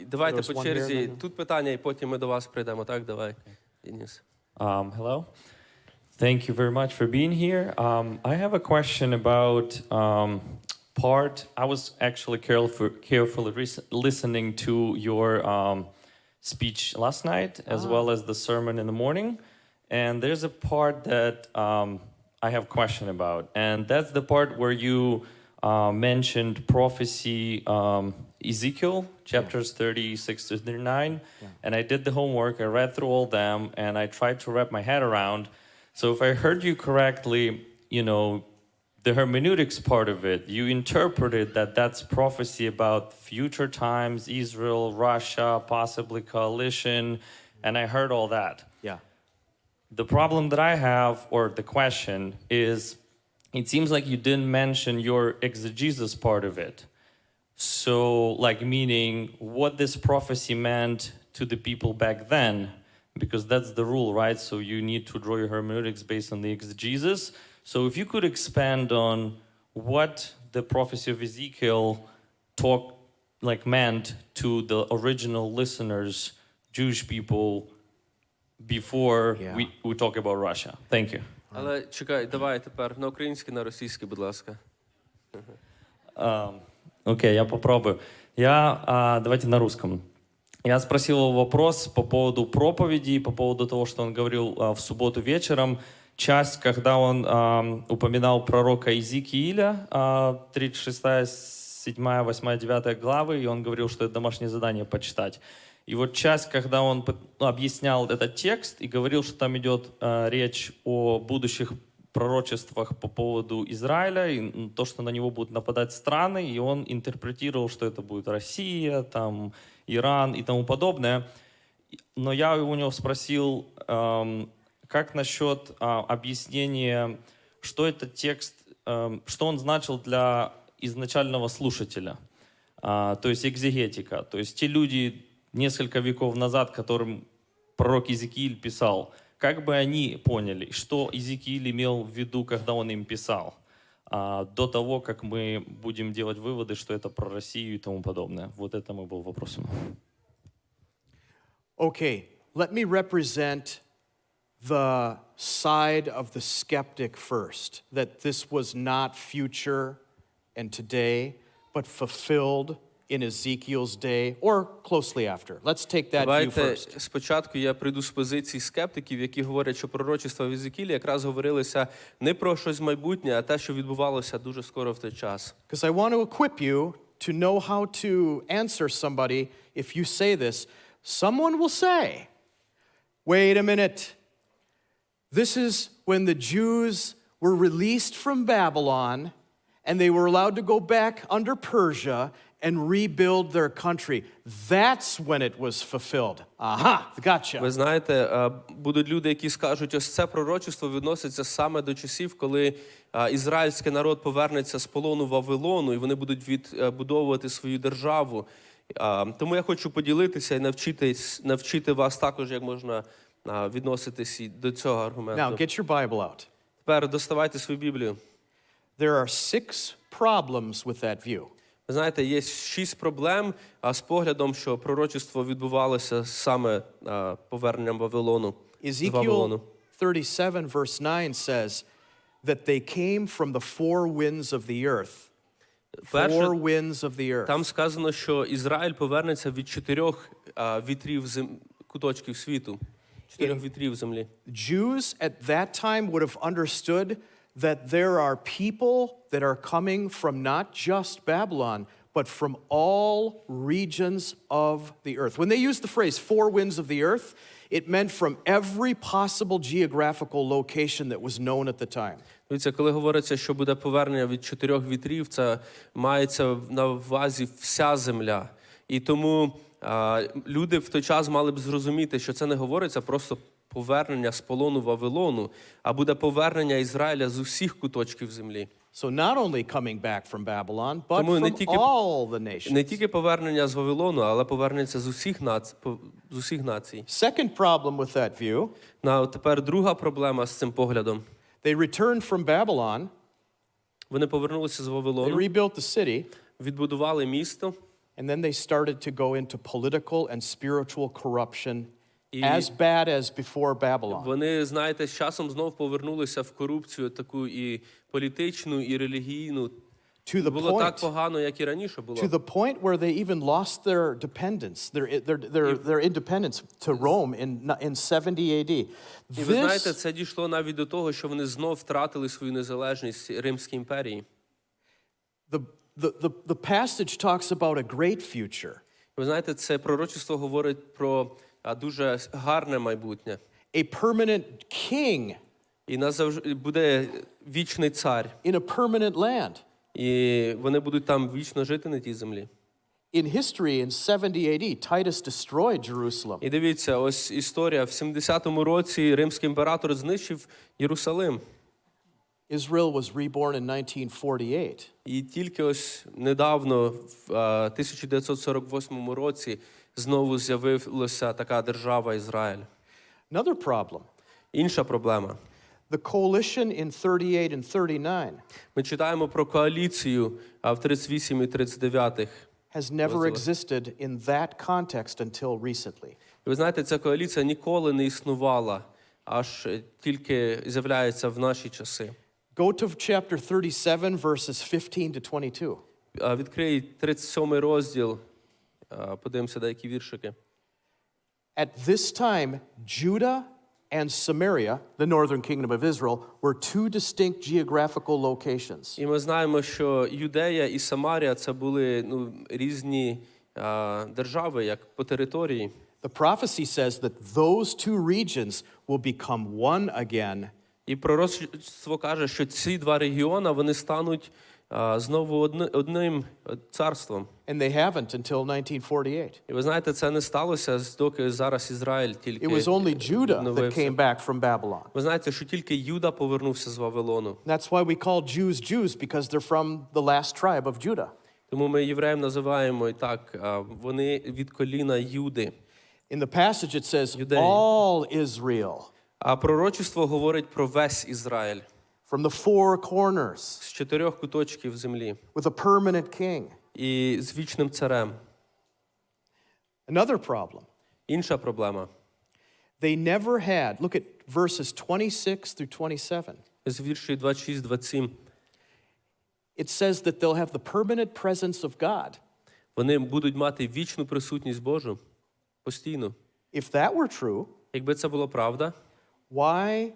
давайте по черзі. Тут питання, і потім ми до вас прийдемо. Так, давай, Денис.
Hello. Thank you very much for being here. I have a question about part. I was actually carefully listening to your speech last night, as well as the sermon in the morning. And there's a part that I have a question about. And that's the part where you mentioned prophecy, Ezekiel, chapters 36 to 39. And I did the homework, I read through all them, and I tried to wrap my head around. So if I heard you correctly, the hermeneutics part of it, you interpreted that that's prophecy about future times, Israel, Russia, possibly coalition, and I heard all that.
Yeah.
The problem that I have, or the question, is it seems like you didn't mention your exegesis part of it. So, meaning what this prophecy meant to the people back then, because that's the rule, right? So you need to draw your hermeneutics based on the exegesis. So if you could expand on what the prophecy of Ezekiel meant to the original listeners, Jewish people, before we talk about Russia. Thank you.
Але чекай, давай тепер на український, на російський, будь ласка.
Окей, я попробую. Давайте на русском. Я спросил его вопрос по поводу проповеди, по поводу того, что он говорил в субботу вечером. Часть, когда он упоминал пророка Эзекииля, 36, 7, 8, 9 главы, и он говорил, что это домашнее задание почитать. И вот часть, когда он объяснял этот текст и говорил, что там идет речь о будущих пророчествах по поводу Израиля, и то, что на него будут нападать страны, и он интерпретировал, что это будет Россия, там, Иран и тому подобное. Но я у него спросил, как насчет объяснения, что этот текст, что он значил для изначального слушателя, то есть экзегетика, то есть те люди несколько веков назад, которым пророк Иезекииль писал, как бы они поняли, что Иезекииль имел в виду, когда он им писал, до того, как мы будем делать выводы, что это про Россию и тому подобное. Вот это мой был вопрос.
Okay, let me represent the side of the skeptic first, that this was not future and today, but fulfilled in Ezekiel's day or closely after. Let's take that view
Давайте
first.
спочатку я прийду з позиції скептиків, які говорять, що пророчества в Єзекіілі якраз говорилися не про щось майбутнє, а те, що відбувалося дуже скоро в той час.
Because I want to equip you to know how to answer somebody if you say this. Someone will say, wait a minute, this is when the Jews were released from Babylon and they were allowed to go back under Persia and rebuild their country. That's when it was fulfilled. Aha, gotcha.
Ви знаєте, будуть люди, які скажуть, ось це пророчество відноситься саме до часів, коли ізраїльський народ повернеться з полону Вавилону, і вони будуть відбудовувати свою державу. Тому я хочу поділитися і навчити вас також, як можна відноситись до цього аргументу.
Now, get your Bible out.
Тепер доставайте свою Біблію.
There are 6 problems with that view.
Ви знаєте, є 6 проблем з поглядом, що пророчество відбувалося саме поверненням Вавилону.
Ezekiel 37 verse 9 says that they came from the 4 winds of the earth. 4 winds of the earth.
Там сказано, що Ізраїль повернеться від 4 вітрів куточків світу. 4 вітрів землі.
Jews at that time would have understood that there are people that are coming from not just Babylon, but from all regions of the earth. When they used the phrase four winds of the earth, it meant from every possible geographical location that was known at the time.
Дивіться, коли говориться, що буде повернення від чотирьох вітрів, це мається на увазі вся земля. І тому люди в той час мали б зрозуміти, що це не говориться просто повернення з полону Вавилону, а буде повернення Ізраїля з усіх куточків землі.
So not only coming back from Babylon, but
Тому
from all the nations.
не тільки повернення з Вавилону, але повернення з усіх націй.
Second problem with that view,
Тепер друга проблема з цим поглядом.
they returned from Babylon,
Вони повернулися з
they
Вавилону,
rebuilt the city,
відбудували місто,
and then they started to go into political and spiritual corruption
І
as bad as before Babylon.
вони, знаєте, з часом знов повернулися в корупцію таку і політичну, і релігійну.
To the
Було так
point,
погано, як і раніше було.
to the point where they even lost their dependence, their independence to Rome in 70 AD.
І ви знаєте, це дійшло навіть до того, що вони знов втратили свою незалежність Римській імперії.
The passage talks about a great future.
Ви знаєте, це пророчество говорить про дуже гарне майбутнє.
A permanent king
І назавжди буде вічний цар.
in a permanent land.
І вони будуть там вічно жити на тій землі.
In history, in 70 AD, Titus destroyed Jerusalem.
І дивіться, ось історія. В 70-му році римський імператор знищив Єрусалим.
Israel was reborn in 1948.
І тільки ось недавно, в 1948 році, знову з'явилася така держава Ізраїль.
Another problem,
Інша проблема.
the coalition in 38 and 39
Ми читаємо про коаліцію в 38 і 39.
has never existed in that context until recently.
Ви знаєте, ця коаліція ніколи не існувала, аж тільки з'являється в наші часи.
Go to chapter 37, verses 15 to 22.
Відкрий 37 розділ, подивимося деякі віршики.
At this time, Judah and Samaria, the northern kingdom of Israel, were two distinct geographical locations.
І ми знаємо, що Юдея і Самарія – це були різні держави, як по території.
The prophecy says that those two regions will become one again.
І пророцтво каже, що ці два регіони, вони стануть знову одним царством.
And they haven't until 1948.
І ви знаєте, це не сталося, доки зараз Ізраїль тільки
It was only Judah that
відновився.
came back from Babylon.
Ви знаєте, що тільки Юда повернувся з Вавилону.
That's why we call Jews Jews, because they're from the last tribe of Judah.
Тому ми євреїв називаємо і так, вони від коліна Юди.
In the passage it says,
Юдеї.
all Israel,
А пророчество говорить про весь Ізраїль
from the four corners,
з чотирьох куточків землі
with a permanent king.
і з вічним царем.
Another problem,
Інша проблема.
they never had, look at verses 26 through 27.
З вірші 26-27.
It says that they'll have the permanent presence of God.
Вони будуть мати вічну присутність Божу постійно.
If that were true,
Якби це було правда,
why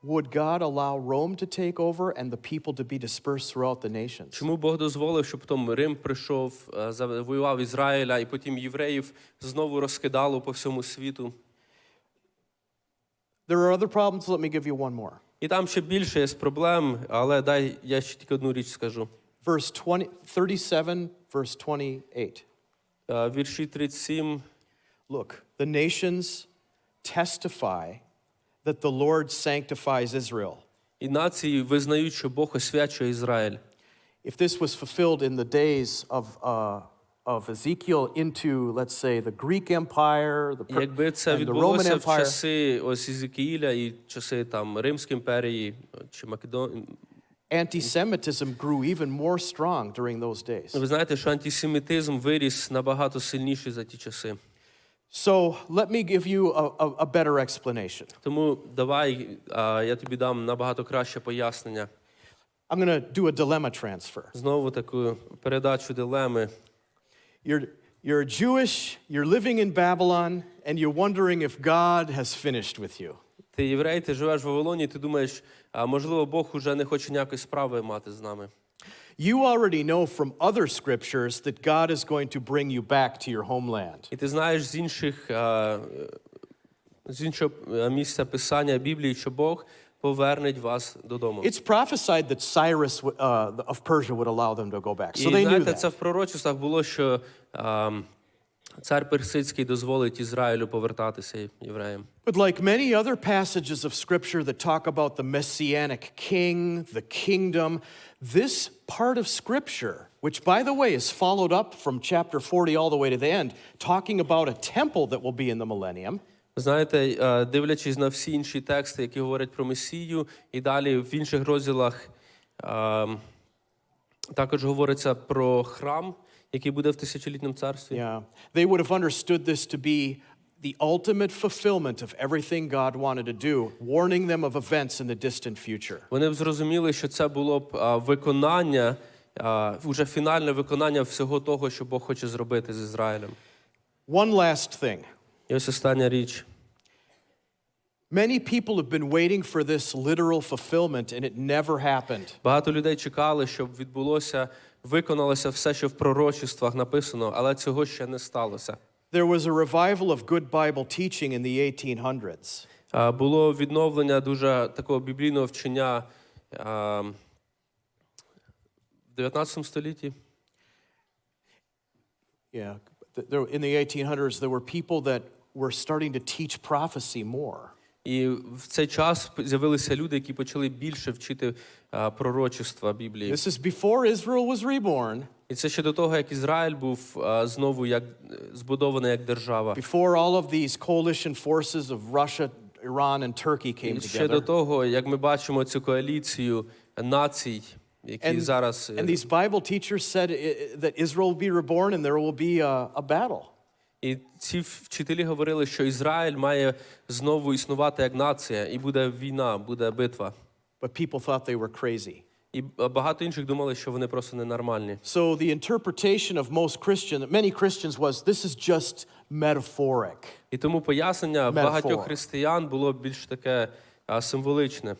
would God allow Rome to take over and the people to be dispersed throughout the nations?
чому Бог дозволив, щоб потім Рим прийшов, завоював Ізраїля, і потім євреїв знову розкидало по всьому світу?
There are other problems. Let me give you one more.
І там ще більше є проблем, але дай я ще тільки одну річ скажу.
Verse 37, verse 28.
Вірші 37.
Look, the nations testify that the Lord sanctifies Israel.
І нації визнають, що Бог освячує Ізраїль.
If this was fulfilled in the days of Ezekiel into, let's say, the Greek Empire,
Якби це
and the Roman
відбулося в
Empire,
часи ось Єзекіїля і часи там Римської імперії чи
anti-Semitism grew even more strong during those days.
Ви знаєте, що антисемітизм виріс набагато сильніший за ті часи.
So let me give you a better explanation.
Тому давай я тобі дам набагато краще пояснення.
I'm going to do a dilemma transfer.
Знову таку передачу дилеми.
You're Jewish, you're living in Babylon, and you're wondering if God has finished with you.
Ти єврей, ти живеш в Вавилоні, ти думаєш, можливо, Бог уже не хоче ніякої справи мати з нами.
You already know from other scriptures that God is going to bring you back to your homeland.
І ти знаєш з іншого місця Писання Біблії, що Бог повернеть вас додому.
It's prophesied that Cyrus of Persia would allow them to go back. So
І
they knew
знаєте,
that.
це в пророчествах було, що цар Персидський дозволить Ізраїлю повертатися євреям.
But like many other passages of scripture that talk about the messianic king, the kingdom, this part of scripture, which by the way is followed up from chapter 40 all the way to the end, talking about a temple that will be in the millennium.
Знаєте, дивлячись на всі інші тексти, які говорять про Месію, і далі в інших розділах також говориться про храм, який буде в тисячолітньому царстві.
Yeah. They would have understood this to be the ultimate fulfillment of everything God wanted to do, warning them of events in the distant future.
Вони б зрозуміли, що це було б виконання, уже фінальне виконання всього того, що Бог хоче зробити з Ізраїлем.
One last thing.
І ось остання річ.
Many people have been waiting for this literal fulfillment and it never happened.
Багато людей чекали, щоб відбулося, виконалося все, що в пророчествах написано, але цього ще не сталося.
There was a revival of good Bible teaching in the 1800s.
Було відновлення дуже такого біблійного вчення в 19 столітті.
Yeah, in the 1800s there were people that were starting to teach prophecy more.
І в цей час з'явилися люди, які почали більше вчити пророчества Біблії.
This is before Israel was reborn.
І це ще до того, як Ізраїль був знову як збудований як держава.
Before all of these coalition forces of Russia, Iran and Turkey came
І ще до
together.
того, як ми бачимо цю коаліцію націй, які зараз...
And these Bible teachers said that Israel will be reborn and there will be a battle.
І ці вчителі говорили, що Ізраїль має знову існувати як нація, і буде війна, буде битва.
But people thought they were crazy.
І багато інших думали, що вони просто ненормальні.
So the interpretation of many Christians was this is just metaphoric.
І тому пояснення багатьох християн було більш таке символичне.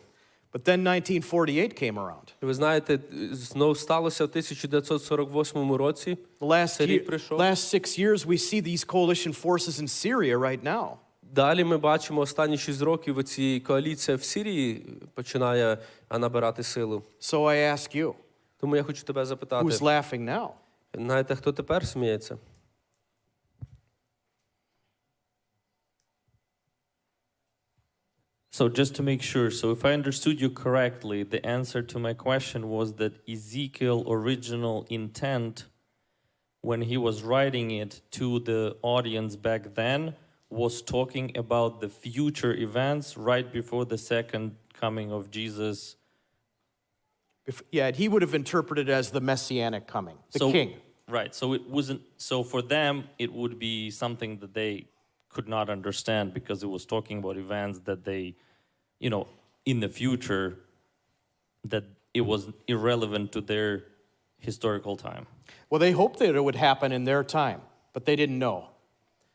But then 1948 came around.
Ви знаєте, знову сталося в 1948 році.
Last 6 years we see these coalition forces in Syria right now.
Далі ми бачимо останні 6 років ці коаліція в Сирії починає набирати силу.
So I ask you,
Тому я хочу тебе запитати.
who's laughing now?
Знаєте, хто тепер сміється?
So just to make sure, so if I understood you correctly, the answer to my question was that Ezekiel's original intent when he was writing it to the audience back then was talking about the future events right before the second coming of Jesus.
Yeah, he would have interpreted as the messianic coming, the king.
Right, so it wasn't, so for them it would be something that they could not understand because it was talking about events that they, you know, in the future, that it was irrelevant to their historical time.
Well, they hoped that it would happen in their time, but they didn't know.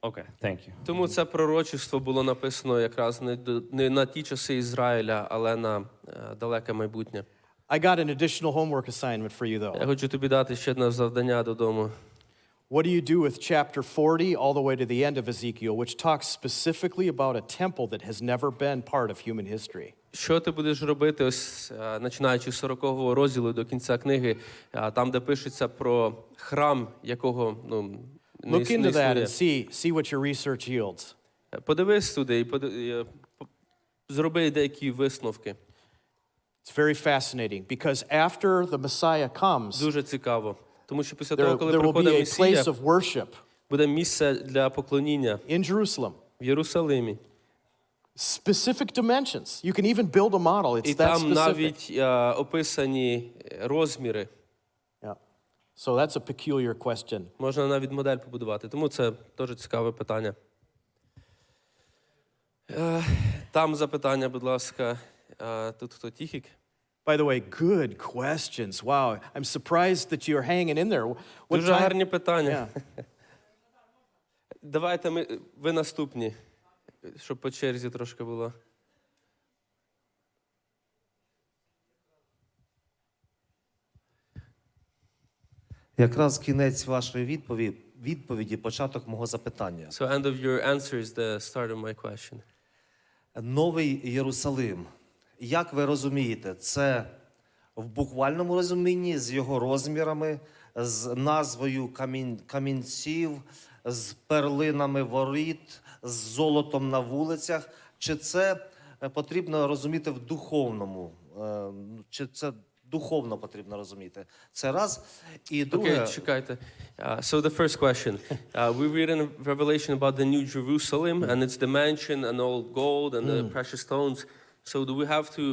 Okay, thank you.
Тому це пророчество було написано якраз не на ті часи Ізраїля, але на далеке майбутнє.
I got an additional homework assignment for you, though.
Я хочу тобі дати ще одне завдання додому.
What do you do with chapter 40 all the way to the end of Ezekiel, which talks specifically about a temple that has never been part of human history?
Що ти будеш робити, ось, починаючи з 40-го розділу до кінця книги, там, де пишеться про храм, якого не
Look into that and
існує.
see what your research yields.
Подивись туди і зроби деякі висновки.
It's very fascinating because after the Messiah comes,
Дуже цікаво. Тому що після того, коли
there will
приходить
be a
Месія,
place of worship
буде місце для поклоніння
in Jerusalem.
в Єрусалимі.
Specific dimensions. You can even build a model. It's
І
that
там
specific.
навіть описані розміри.
Yeah. So that's a peculiar question.
Можна навіть модель побудувати. Тому це дуже цікаве питання. Там запитання, будь ласка. Тут хто Тіхік?
By the way, good questions. Wow. I'm surprised that you're hanging in there. What
Дуже
time-
гарні питання.
Yeah.
Давайте ви наступні, щоб по черзі трошки було.
Якраз кінець вашої відповіді, початок мого запитання.
So end of your answer is the start of my question.
Новий Єрусалим. Як ви розумієте, це в буквальному розумінні з його розмірами, з назвою камінців, з перлинами воріт, з золотом на вулицях? Чи це потрібно розуміти в духовному? Чи це духовно потрібно розуміти? Це раз. І друге...
Okay, чекайте. So the first question. We read in Revelation about the New Jerusalem, and it's the mansion and all gold and the precious stones. So do we have to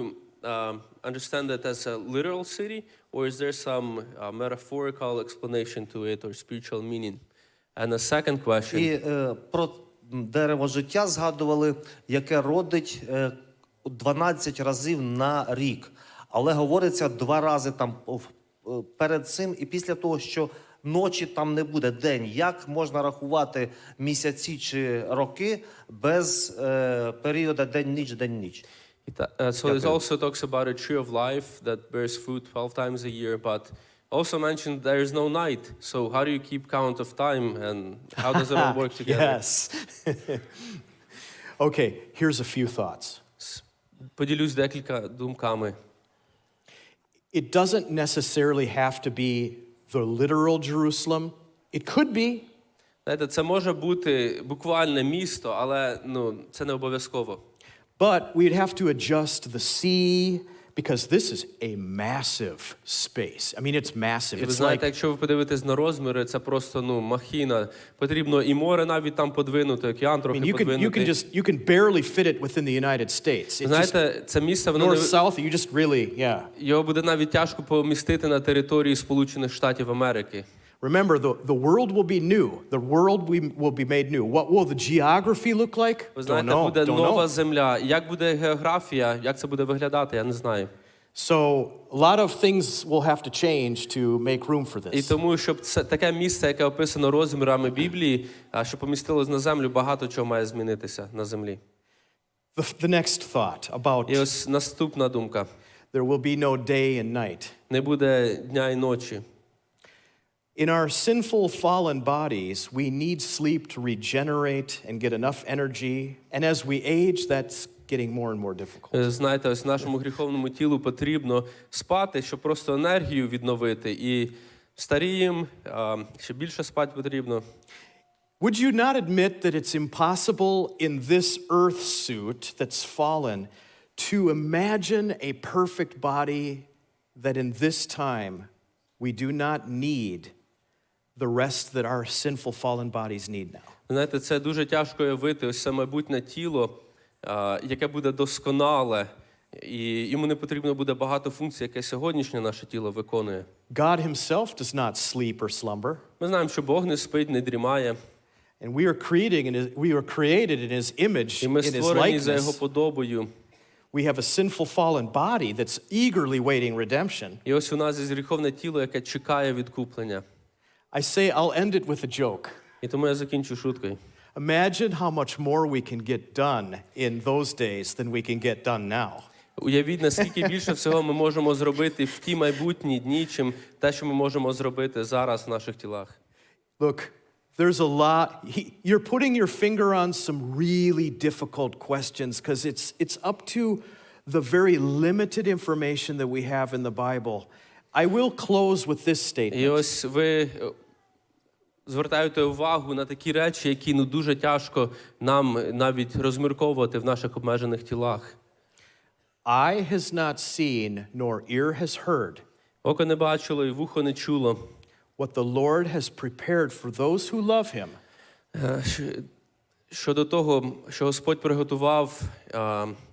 understand that as a literal city, or is there some metaphorical explanation to it or spiritual meaning? And the second question.
І про дерево життя згадували, яке родить 12 разів на рік. Але говориться 2 рази там перед цим і після того, що ночі там не буде, день. Як можна рахувати місяці чи роки без періоду день-ніч, день-ніч?
So it also talks about a tree of life that bears fruit 12 times a year, but also mentioned there is no night. So how do you keep count of time and how does it all work together?
Yes. Okay, here's a few thoughts.
Поділюсь декілька думками.
It doesn't necessarily have to be the literal Jerusalem. It could be.
Знаєте, це може бути буквальне місто, але це не обов'язково.
But we'd have to adjust the sea because this is a massive space. I mean, it's massive.
І ви
It's
знаєте,
like,
якщо ви подивитесь на розміри, це просто махіна. Потрібно і море навіть там подвинути, океан
I
трохи
mean,
подвинути.
you can barely fit it within the United States. It's just
Знаєте, це місце, воно
north, south, you just really, yeah.
його буде навіть тяжко помістити на території Сполучених Штатів Америки.
Remember, the world will be new. The world will be made new. What will the geography look like?
Ви
Don't
знаєте,
know.
буде
Don't
нова
know.
земля. Як буде географія, як це буде виглядати, я не знаю.
So a lot of things will have to change to make room for
І
this.
тому, щоб це таке місце, яке описано розмірами Біблії, щоб помістилось на землю, багато чого має змінитися на землі.
The next thought about
І ось наступна думка.
there will be no day and night.
Не буде дня і ночі.
In our sinful, fallen bodies, we need sleep to regenerate and get enough energy. And as we age, that's getting more and more difficult.
Знаєте, ось нашому гріховному тілу потрібно спати, щоб просто енергію відновити. І старієм ще більше спати потрібно.
Would you not admit that it's impossible in this earth suit that's fallen to imagine a perfect body that in this time we do not need the rest that our sinful fallen bodies need now?
Знаєте, це дуже тяжко уявити, ось це майбутнє тіло, яке буде досконале, і йому не потрібно буде багато функцій, яке сьогоднішнє наше тіло виконує.
God himself does not sleep or slumber.
Ми знаємо, що Бог не спить, не дрімає.
And we are created in his image,
І ми
in his
створені за його
likeness.
подобою.
We have a sinful fallen body that's eagerly waiting redemption.
І ось у нас є гріховне тіло, яке чекає відкуплення.
I say I'll end it with a joke.
І тому я закінчу шуткою.
Imagine how much more we can get done in those days than we can get done now.
Уявіть, наскільки більше всього ми можемо зробити в ті майбутні дні, чим те, що ми можемо зробити зараз в наших тілах.
Look, there's a lot. You're putting your finger on some really difficult questions because it's up to the very limited information that we have in the Bible. I will close with this statement.
І ось ви звертаєте увагу на такі речі, які дуже тяжко нам навіть розмірковувати в наших обмежених тілах.
Eye has not seen, nor ear has heard
Око не бачило і вухо не чуло.
what the Lord has prepared for those who love him.
Щодо того, що Господь приготував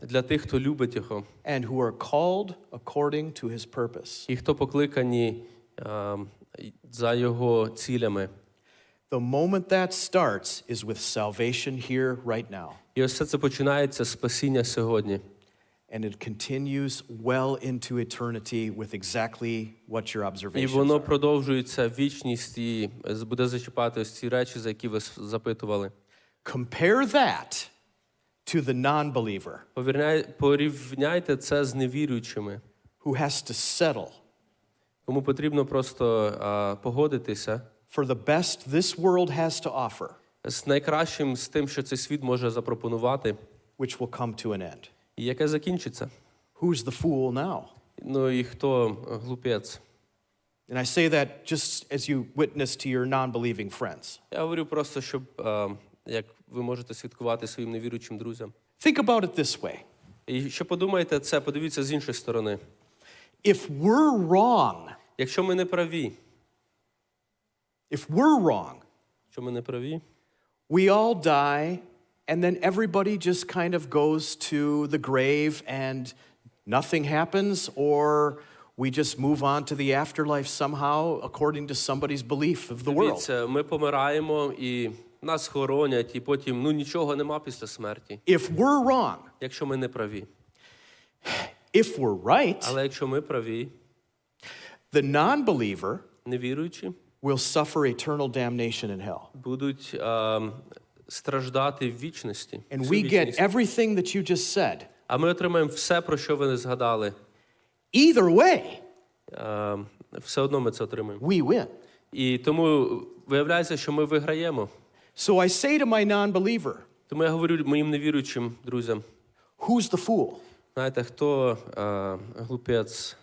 для тих, хто любить Його.
And who are called according to his purpose.
І хто покликані за Його цілями.
The moment that starts is with salvation here right now.
І ось це починається з спасіння сьогодні.
And it continues well into eternity with exactly what your
І
observations
воно
are.
продовжується вічність і буде зачіпати ось ці речі, за які ви запитували.
Compare that to the non-believer
Порівняйте це з невіруючими,
who has to settle
Кому потрібно просто погодитися
for the best this world has to offer,
з найкращим, з тим, що цей світ може запропонувати,
which will come to an end.
і яке закінчиться.
Who's the fool now?
Ну і хто глупець?
And I say that just as you witness to your non-believing friends.
Я говорю просто, щоб як ви можете свідкувати своїм невіруючим друзям.
Think about it this way.
І що подумаєте, це подивіться з іншої сторони.
If we're wrong,
Якщо ми не праві,
якщо
ми не праві,
we all die, and then everybody just kind of goes to the grave and nothing happens, or we just move on to the afterlife somehow according to somebody's belief of the world.
дивіться, ми помираємо і нас хоронять, і потім нічого нема після смерті.
If we're wrong,
Якщо ми не праві.
if we're right,
Але якщо ми праві,
the non-believer
невіруючі
will suffer eternal damnation in hell.
будуть страждати в вічності.
And
всю
we get
вічність.
everything that you just said.
А ми отримаємо все, про що ви не згадали.
Either way,
Все одно ми це отримаємо.
we win.
І тому виявляється, що ми виграємо.
So I say to my non-believer,
Тому я говорю моїм невіруючим друзям,
who's the fool?
знаєте, хто глупець?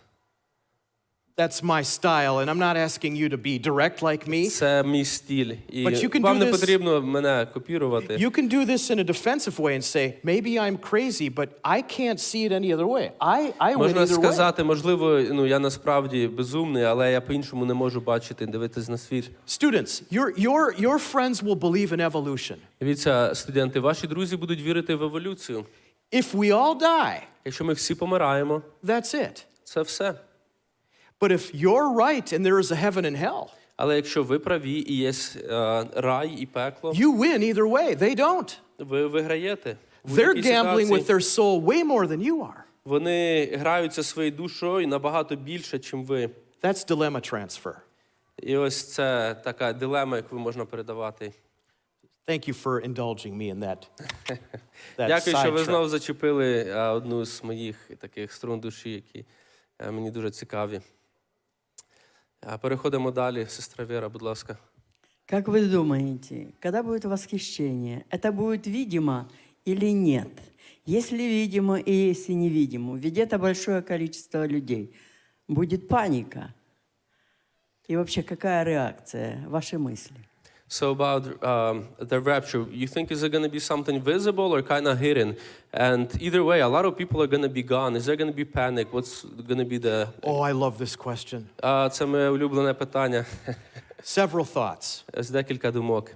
That's my style, and I'm not asking you to be direct like me.
Це мій стиль. І
But you can
вам
do
не
this-
потрібно мене копірувати.
You can do this in a defensive way and say, maybe I'm crazy, but I can't see it any other way. I win
Можна
either way.
сказати, можливо, я насправді безумний, але я по-іншому не можу бачити, дивитись на світ.
Students, your friends will believe in evolution.
Дивіться, студенти, ваші друзі будуть вірити в еволюцію.
If we all die,
Якщо ми всі помираємо,
that's it.
це все.
But if you're right and there is a heaven and hell,
Але якщо ви праві і є рай і пекло,
you win either way. They don't.
ви виграєте. В
They're
будь-якій
gambling with
ситуації.
their soul way more than you are.
Вони граються своєю душою набагато більше, чим ви.
That's dilemma transfer.
І ось це така дилема, яку можна передавати.
Thank you for indulging me in that.
Дякую, що ви
sidetrack.
знову зачепили одну з моїх таких струн душі, які мені дуже цікаві. Переходимо далі. Сестра Вера, будь ласка.
Как вы думаете, когда будет восхищение, это будет видимо или нет? Если видимо и если невидимо, ведь это большое количество людей, будет паника. И вообще, какая реакция, ваши мысли?
So about the rapture, you think is it going to be something visible or kind of hidden? And either way, a lot of people are going to be gone. Is there going to be panic? What's going to be the...
Oh, I love this question.
Це моє улюблене питання.
Several thoughts.
З декілька думок.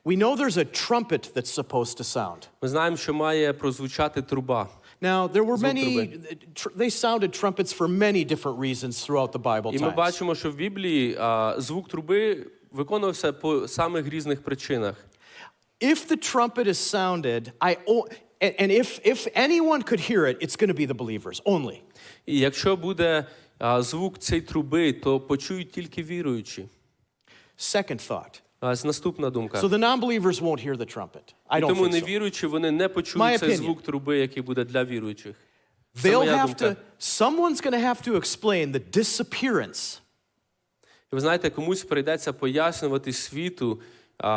We know there's a trumpet that's supposed to sound.
Ми знаємо, що має прозвучати труба.
Now, there were
Звук
many,
труби.
they sounded trumpets for many different reasons throughout the Bible
І ми
times.
бачимо, що в Біблії звук труби виконувався по самих різних причинах.
If the trumpet is sounded, and if anyone could hear it, it's going to be the believers only.
І якщо буде звук цієї труби, то почують тільки віруючі.
Second thought.
Наступна думка.
So the non-believers won't hear the trumpet. I don't
Тому
think so.
невіруючі, вони не
My
почують цей
opinion.
звук труби, який буде для віруючих. Це
They'll
моя
have
думка.
to, someone's going to have to explain the disappearance
І ви знаєте, комусь прийдеться пояснювати світу,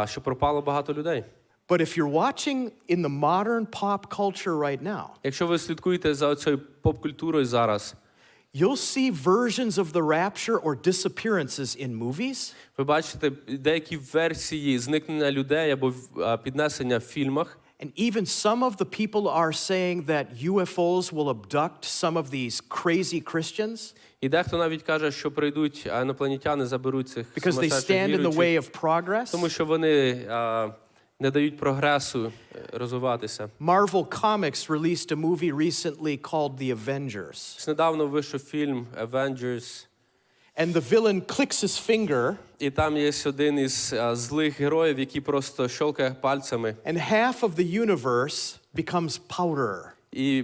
що пропало багато людей.
But if you're watching in the modern pop culture right now,
Якщо ви слідкуєте за цією поп-культурою зараз,
you'll see versions of the rapture or disappearances in movies,
ви бачите деякі версії зникнення людей або піднесення в фільмах.
and even some of the people are saying that UFOs will abduct some of these crazy Christians
І дехто навіть каже, що прийдуть інопланетяни, заберуть цих
because they
сумасшедших
stand in the way
віруючих,
of progress.
тому що вони не дають прогресу розвиватися.
Marvel Comics released a movie recently called The Avengers.
Недавно вийшов фільм Avengers,
And the villain clicks his finger,
і там є один із злих героїв, який просто щелкає пальцями,
and half of the universe becomes powder.
і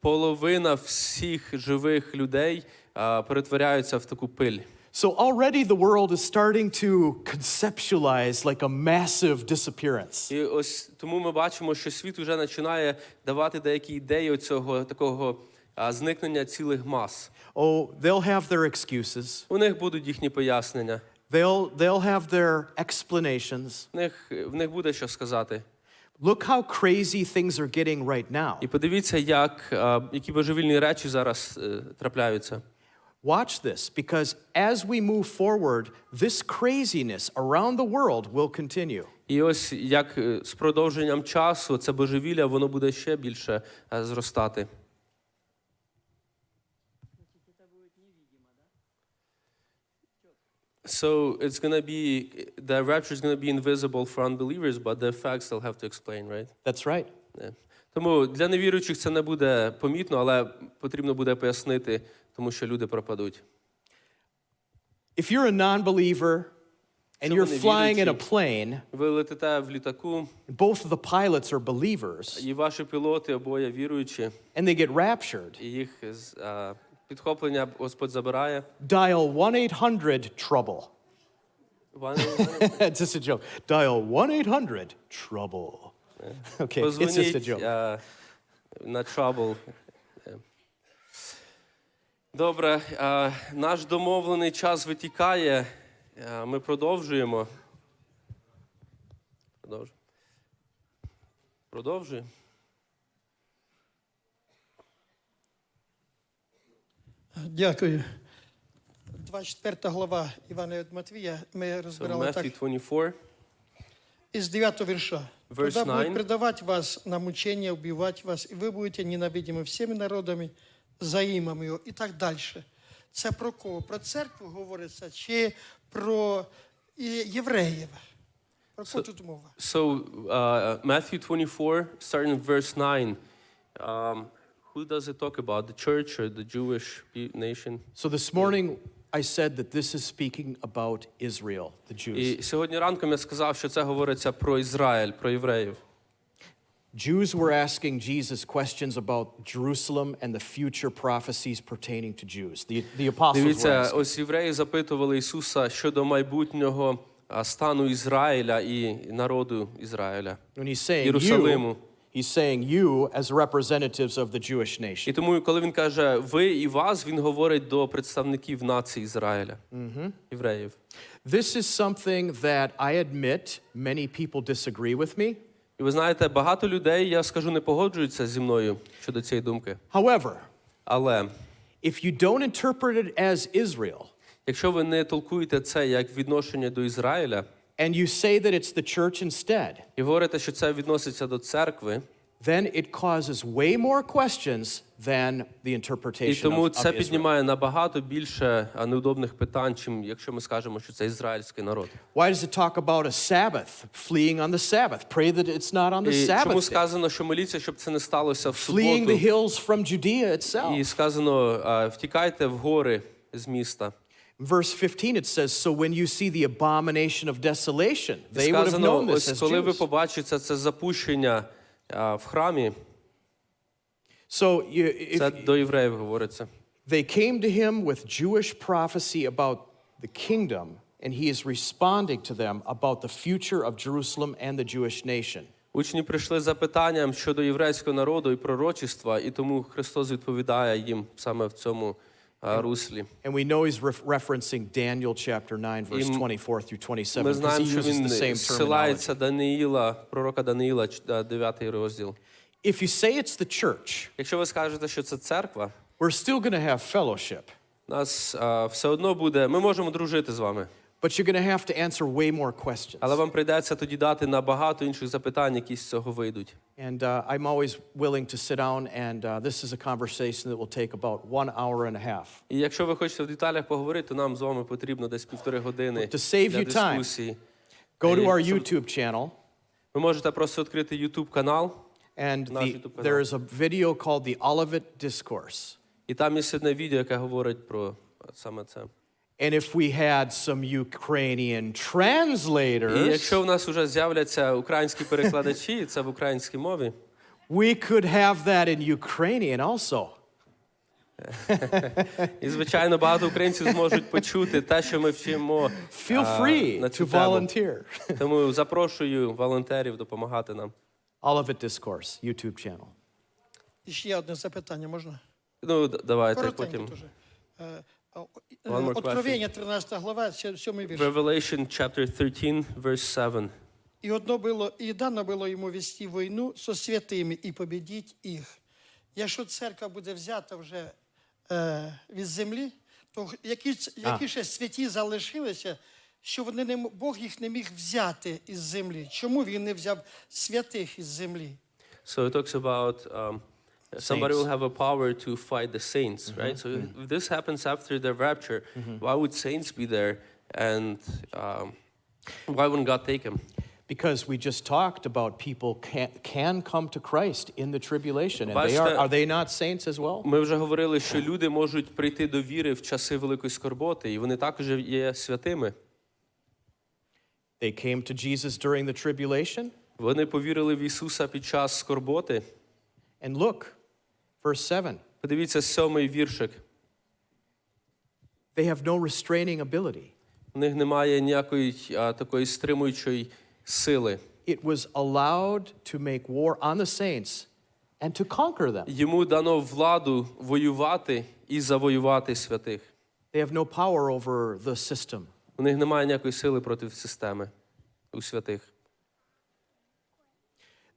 половина всіх живих людей перетворяються в таку пиль.
So already the world is starting to conceptualize like a massive disappearance.
І ось тому ми бачимо, що світ вже починає давати деякі ідеї оцього такого зникнення цілих мас.
Oh, they'll have their excuses.
У них будуть їхні пояснення.
They'll have their explanations.
В них буде що сказати.
Look how crazy things are getting right now.
І подивіться, які божевільні речі зараз трапляються.
Watch this, because as we move forward, this craziness around the world will continue.
І ось як з продовженням часу це божевілля, воно буде ще більше зростати. So it's going to be, the rapture is going to be invisible for unbelievers, but the facts they'll have to explain, right?
That's right.
Yeah. Тому для невіруючих це не буде помітно, але потрібно буде пояснити, тому що люди пропадуть.
If you're a non-believer and you're flying in a plane,
Ви летите в літаку,
both of the pilots are believers,
і ваші пілоти обоє віруючі,
and they get raptured,
і їх підхоплення Господь забирає.
dial 1-800-TROUBLE. It's just a joke. Dial 1-800-TROUBLE. Okay, it's just a joke.
На trouble. Добре, наш домовлений час витікає. Ми продовжуємо. Продовжуємо.
Дякую. 24 глава Івана від Матвія ми
So
розбирали так
Matthew 24,
із 9 вірша.
Verse
Тогда будуть
9.
предавать вас на мучения, убивать вас, и вы будете ненавидимы всеми народами за ім'ям його, і так далі. Це про кого? Про церкву говориться, чи про євреїв? Про кого тут мова?
So Matthew 24, starting in verse 9. Who does it talk about? The church or the Jewish nation?
So this morning I said that this is speaking about Israel, the Jews.
І сьогодні ранком я сказав, що це говориться про Ізраїль, про євреїв.
Jews were asking Jesus questions about Jerusalem and the future prophecies pertaining to Jews. The apostles were
Дивіться,
asking.
ось євреї запитували Ісуса щодо майбутнього стану Ізраїля і народу Ізраїля,
When he's saying
Єрусалиму.
he's saying you as representatives of the Jewish nation.
І тому, коли він каже «ви» і «вас», він говорить до представників нації Ізраїля, євреїв.
This is something that I admit many people disagree with me.
І ви знаєте, багато людей, я скажу, не погоджуються зі мною щодо цієї думки.
However,
Але
if you don't interpret it as Israel,
якщо ви не толкуєте це як відношення до Ізраїля,
and you say that it's the church instead,
і говорите, що це відноситься до церкви,
then it causes way more questions than the
і
interpretation
тому
of
це
Israel.
піднімає набагато більше неудобних питань, чим якщо ми скажемо, що це ізраїльський народ.
Why does it talk about a Sabbath, fleeing on the Sabbath? Pray that it's not on the
І чому
Sabbath day.
сказано, що моліться, щоб це не сталося в
Fleeing the
суботу?
hills from Judea itself.
І сказано, втікайте в гори з міста.
Verse 15 it says, so when you see the abomination of desolation,
І
they would have known
сказано,
this
ось
as
коли ви
Jews.
побачите це запущення в храмі,
So
це до євреїв говориться.
they came to him with Jewish prophecy about the kingdom, and he is responding to them about the future of Jerusalem and the Jewish nation.
Учні прийшли з запитанням щодо єврейського народу і пророчества, і тому Христос відповідає їм саме в цьому руслі.
And we know he's referencing Daniel chapter 9, verse 24 through 27,
Ми
because he
знаємо, що
uses the same
він
terminology.
зсилається Даниїла, пророка Даниїла, 9 розділ.
If you say it's the church,
Якщо ви скажете, що це церква,
we're still going to have fellowship,
нас все одно буде, ми можемо дружити з вами,
but you're going to have to answer way more questions.
але вам прийдеться тоді дати на багато інших запитань, які з цього вийдуть.
And I'm always willing to sit down, and this is a conversation that will take about 1 hour and a half.
І якщо ви хочете в деталях поговорити, то нам з вами потрібно десь 1,5 години
To save
для
you time,
дискусії.
Go to our
Щоб-
YouTube channel,
Ви можете просто відкрити YouTube канал,
and
Наш YouTube канал.
there is a video called the Olivet Discourse.
і там є одне відео, яке говорить про саме це.
And if we had some Ukrainian
І
translators,
якщо в нас вже з'являться українські перекладачі, це в українській мові,
we could have that in Ukrainian also.
і, звичайно, багато українців зможуть почути те, що ми вчимо
Feel free
на
to
цю тему.
volunteer.
Тому запрошую волонтерів допомагати нам.
Olivet Discourse, YouTube channel.
І ще одне запитання можна?
Ну, давайте
Коротенько
потім.
дуже.
One more
Откровення, 13 глава, 7 вірш.
Revelation chapter 13, verse 7.
І дано було йому вести війну со святими і побідіть їх. Якщо церква буде взята вже від землі, то які ще святі залишилися, що Бог їх не міг взяти із землі. Чому він не взяв святих із землі?
So it talks about somebody will have a power to fight the saints, right? So if this happens after the rapture, why would saints be there, and why wouldn't God take them?
Because we just talked about people can come to Christ in the tribulation, and are they not saints as well?
Ми вже говорили, що люди можуть прийти до віри в часи великої скорботи, і вони також є святими.
They came to Jesus during the tribulation.
Вони повірили в Ісуса під час скорботи.
And look, verse 7.
Подивіться 7-й віршик.
They have no restraining ability.
У них немає ніякої такої стримуючої сили.
It was allowed to make war on the saints and to conquer them.
Йому дано владу воювати і завоювати святих.
They have no power over the system.
У них немає ніякої сили проти системи у святих.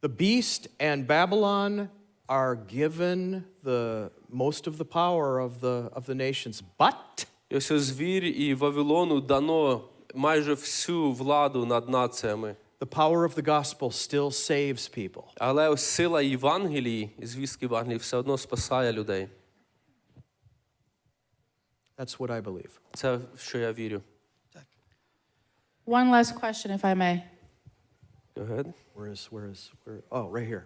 The beast and Babylon are given the most of the power of the nations, but
І ось звір і Вавилону дано майже всю владу над націями.
the power of the gospel still saves people.
Але ось сила Євангелії, звістки Євангелії, все одно спасає людей.
That's what I believe.
Це в що я вірю.
One last question, if I may.
Go ahead.
Oh, right here.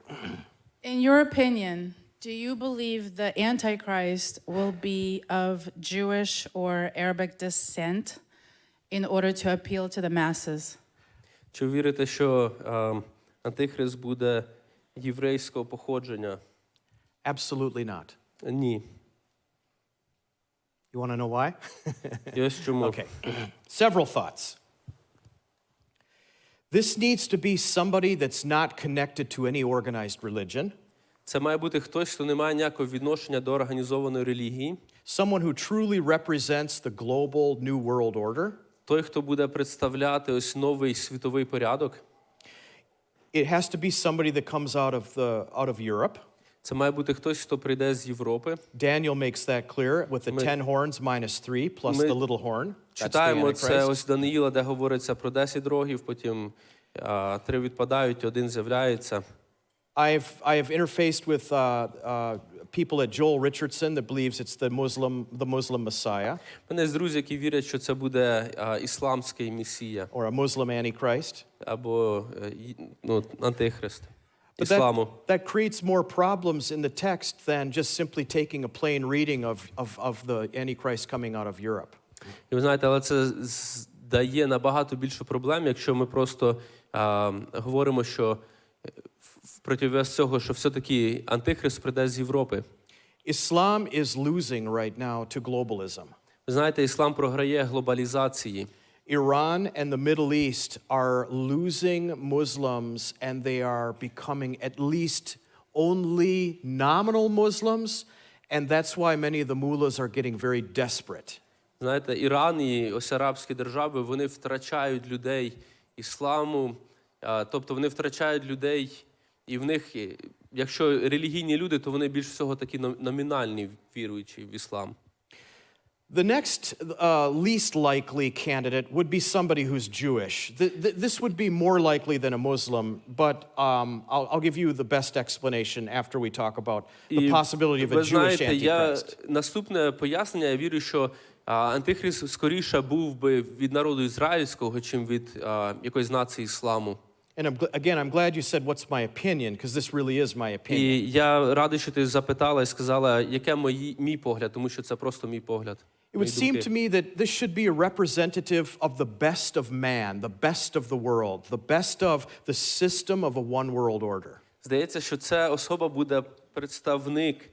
In your opinion, do you believe the Antichrist will be of Jewish or Arabic descent in order to appeal to the masses?
Чи вірите, що Антихрист буде єврейського походження?
Absolutely not.
Ні.
You want to know why?
І ось чому.
Okay. Several thoughts. This needs to be somebody that's not connected to any organized religion.
Це має бути хтось, хто не має ніякого відношення до організованої релігії.
Someone who truly represents the global new world order.
Той, хто буде представляти ось новий світовий порядок.
It has to be somebody that comes out of Europe.
Це має бути хтось, хто прийде з Європи.
Daniel makes that clear with the 10 horns minus 3 plus the little horn. That's the
Читаємо це
Antichrist.
ось Даниїла, де говориться про 10 рогів, потім 3 відпадають, 1 з'являється.
I have interfaced with people at Joel Richardson that believes it's the Muslim Messiah.
У мене є друзі, які вірять, що це буде ісламський месія
Or a Muslim Antichrist.
або антихрист
But
ісламу.
that creates more problems in the text than just simply taking a plain reading of the Antichrist coming out of Europe.
І ви знаєте, але це дає набагато більше проблем, якщо ми просто говоримо, що в противовес цього, що все-таки антихрист прийде з Європи.
Islam is losing right now to globalism.
Ви знаєте, іслам програє глобалізації.
Iran and the Middle East are losing Muslims, and they are becoming at least only nominal Muslims, and that's why many of the mullahs are getting very desperate.
Знаєте, Іран і ось арабські держави, вони втрачають людей ісламу, тобто вони втрачають людей, і в них, якщо релігійні люди, то вони більш всього такі номінальні віруючі в іслам.
The next least likely candidate would be somebody who's Jewish. This would be more likely than a Muslim, but I'll give you the best explanation after we talk about the possibility of a Jewish Antichrist.
Наступне пояснення, я вірю, що Антихрист скоріше був би від народу ізраїльського, чим від якоїсь нації ісламу.
And I'm glad you said what's my opinion, because this really is my opinion.
І я радий, що ти запитала і сказала, яке мій погляд, тому що це просто мій погляд.
It would seem to me that this should be a representative of the best of man, the best of the world, the best of the system of a one world order.
Здається, що ця особа буде представник,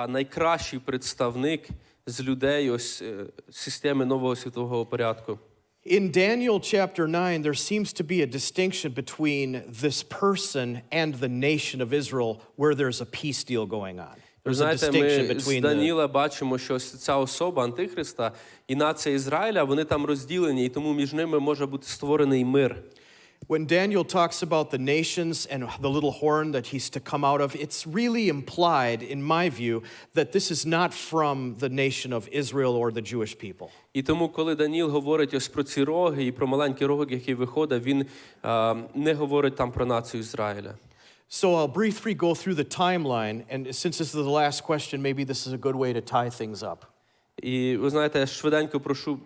найкращий представник з людей ось системи нового світового порядку.
In Daniel chapter 9, there seems to be a distinction between this person and the nation of Israel where there's a peace deal going on.
Ви
There's a
знаєте,
distinction
ми з
between the...
Даніла бачимо, що ця особа Антихриста і нація Ізраїля, вони там розділені, і тому між ними може бути створений мир.
When Daniel talks about the nations and the little horn that he's to come out of, it's really implied, in my view, that this is not from the nation of Israel or the Jewish people.
І тому, коли Даніл говорить ось про ці роги і про маленький рог, який виходить, він не говорить там про націю Ізраїля.
So I'll briefly go through the timeline, and since this is the last question, maybe this is a good way to tie things up.
І ви знаєте, я швиденько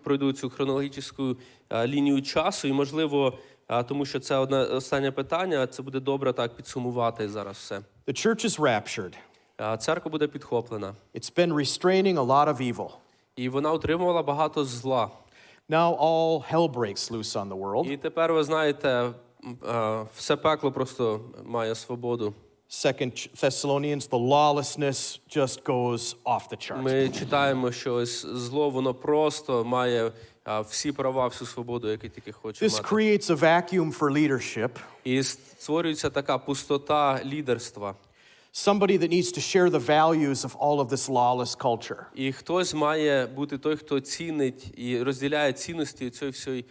пройду цю хронологічну лінію часу, і можливо, тому що це одне останнє питання, це буде добре так підсумувати зараз все.
The church is raptured.
Церква буде підхоплена.
It's been restraining a lot of evil.
І вона утримувала багато зла.
Now all hell breaks loose on the world.
І тепер, ви знаєте, все пекло просто має свободу.
2 Thessalonians, the lawlessness just goes off the charts.
Ми читаємо, що ось зло, воно просто має всі права, всю свободу, які тільки хоче
This
мати.
creates a vacuum for leadership.
І створюється така пустота лідерства.
Somebody that needs to share the values of all of this lawless culture.
І хтось має бути той, хто цінить і розділяє цінності цієї всієї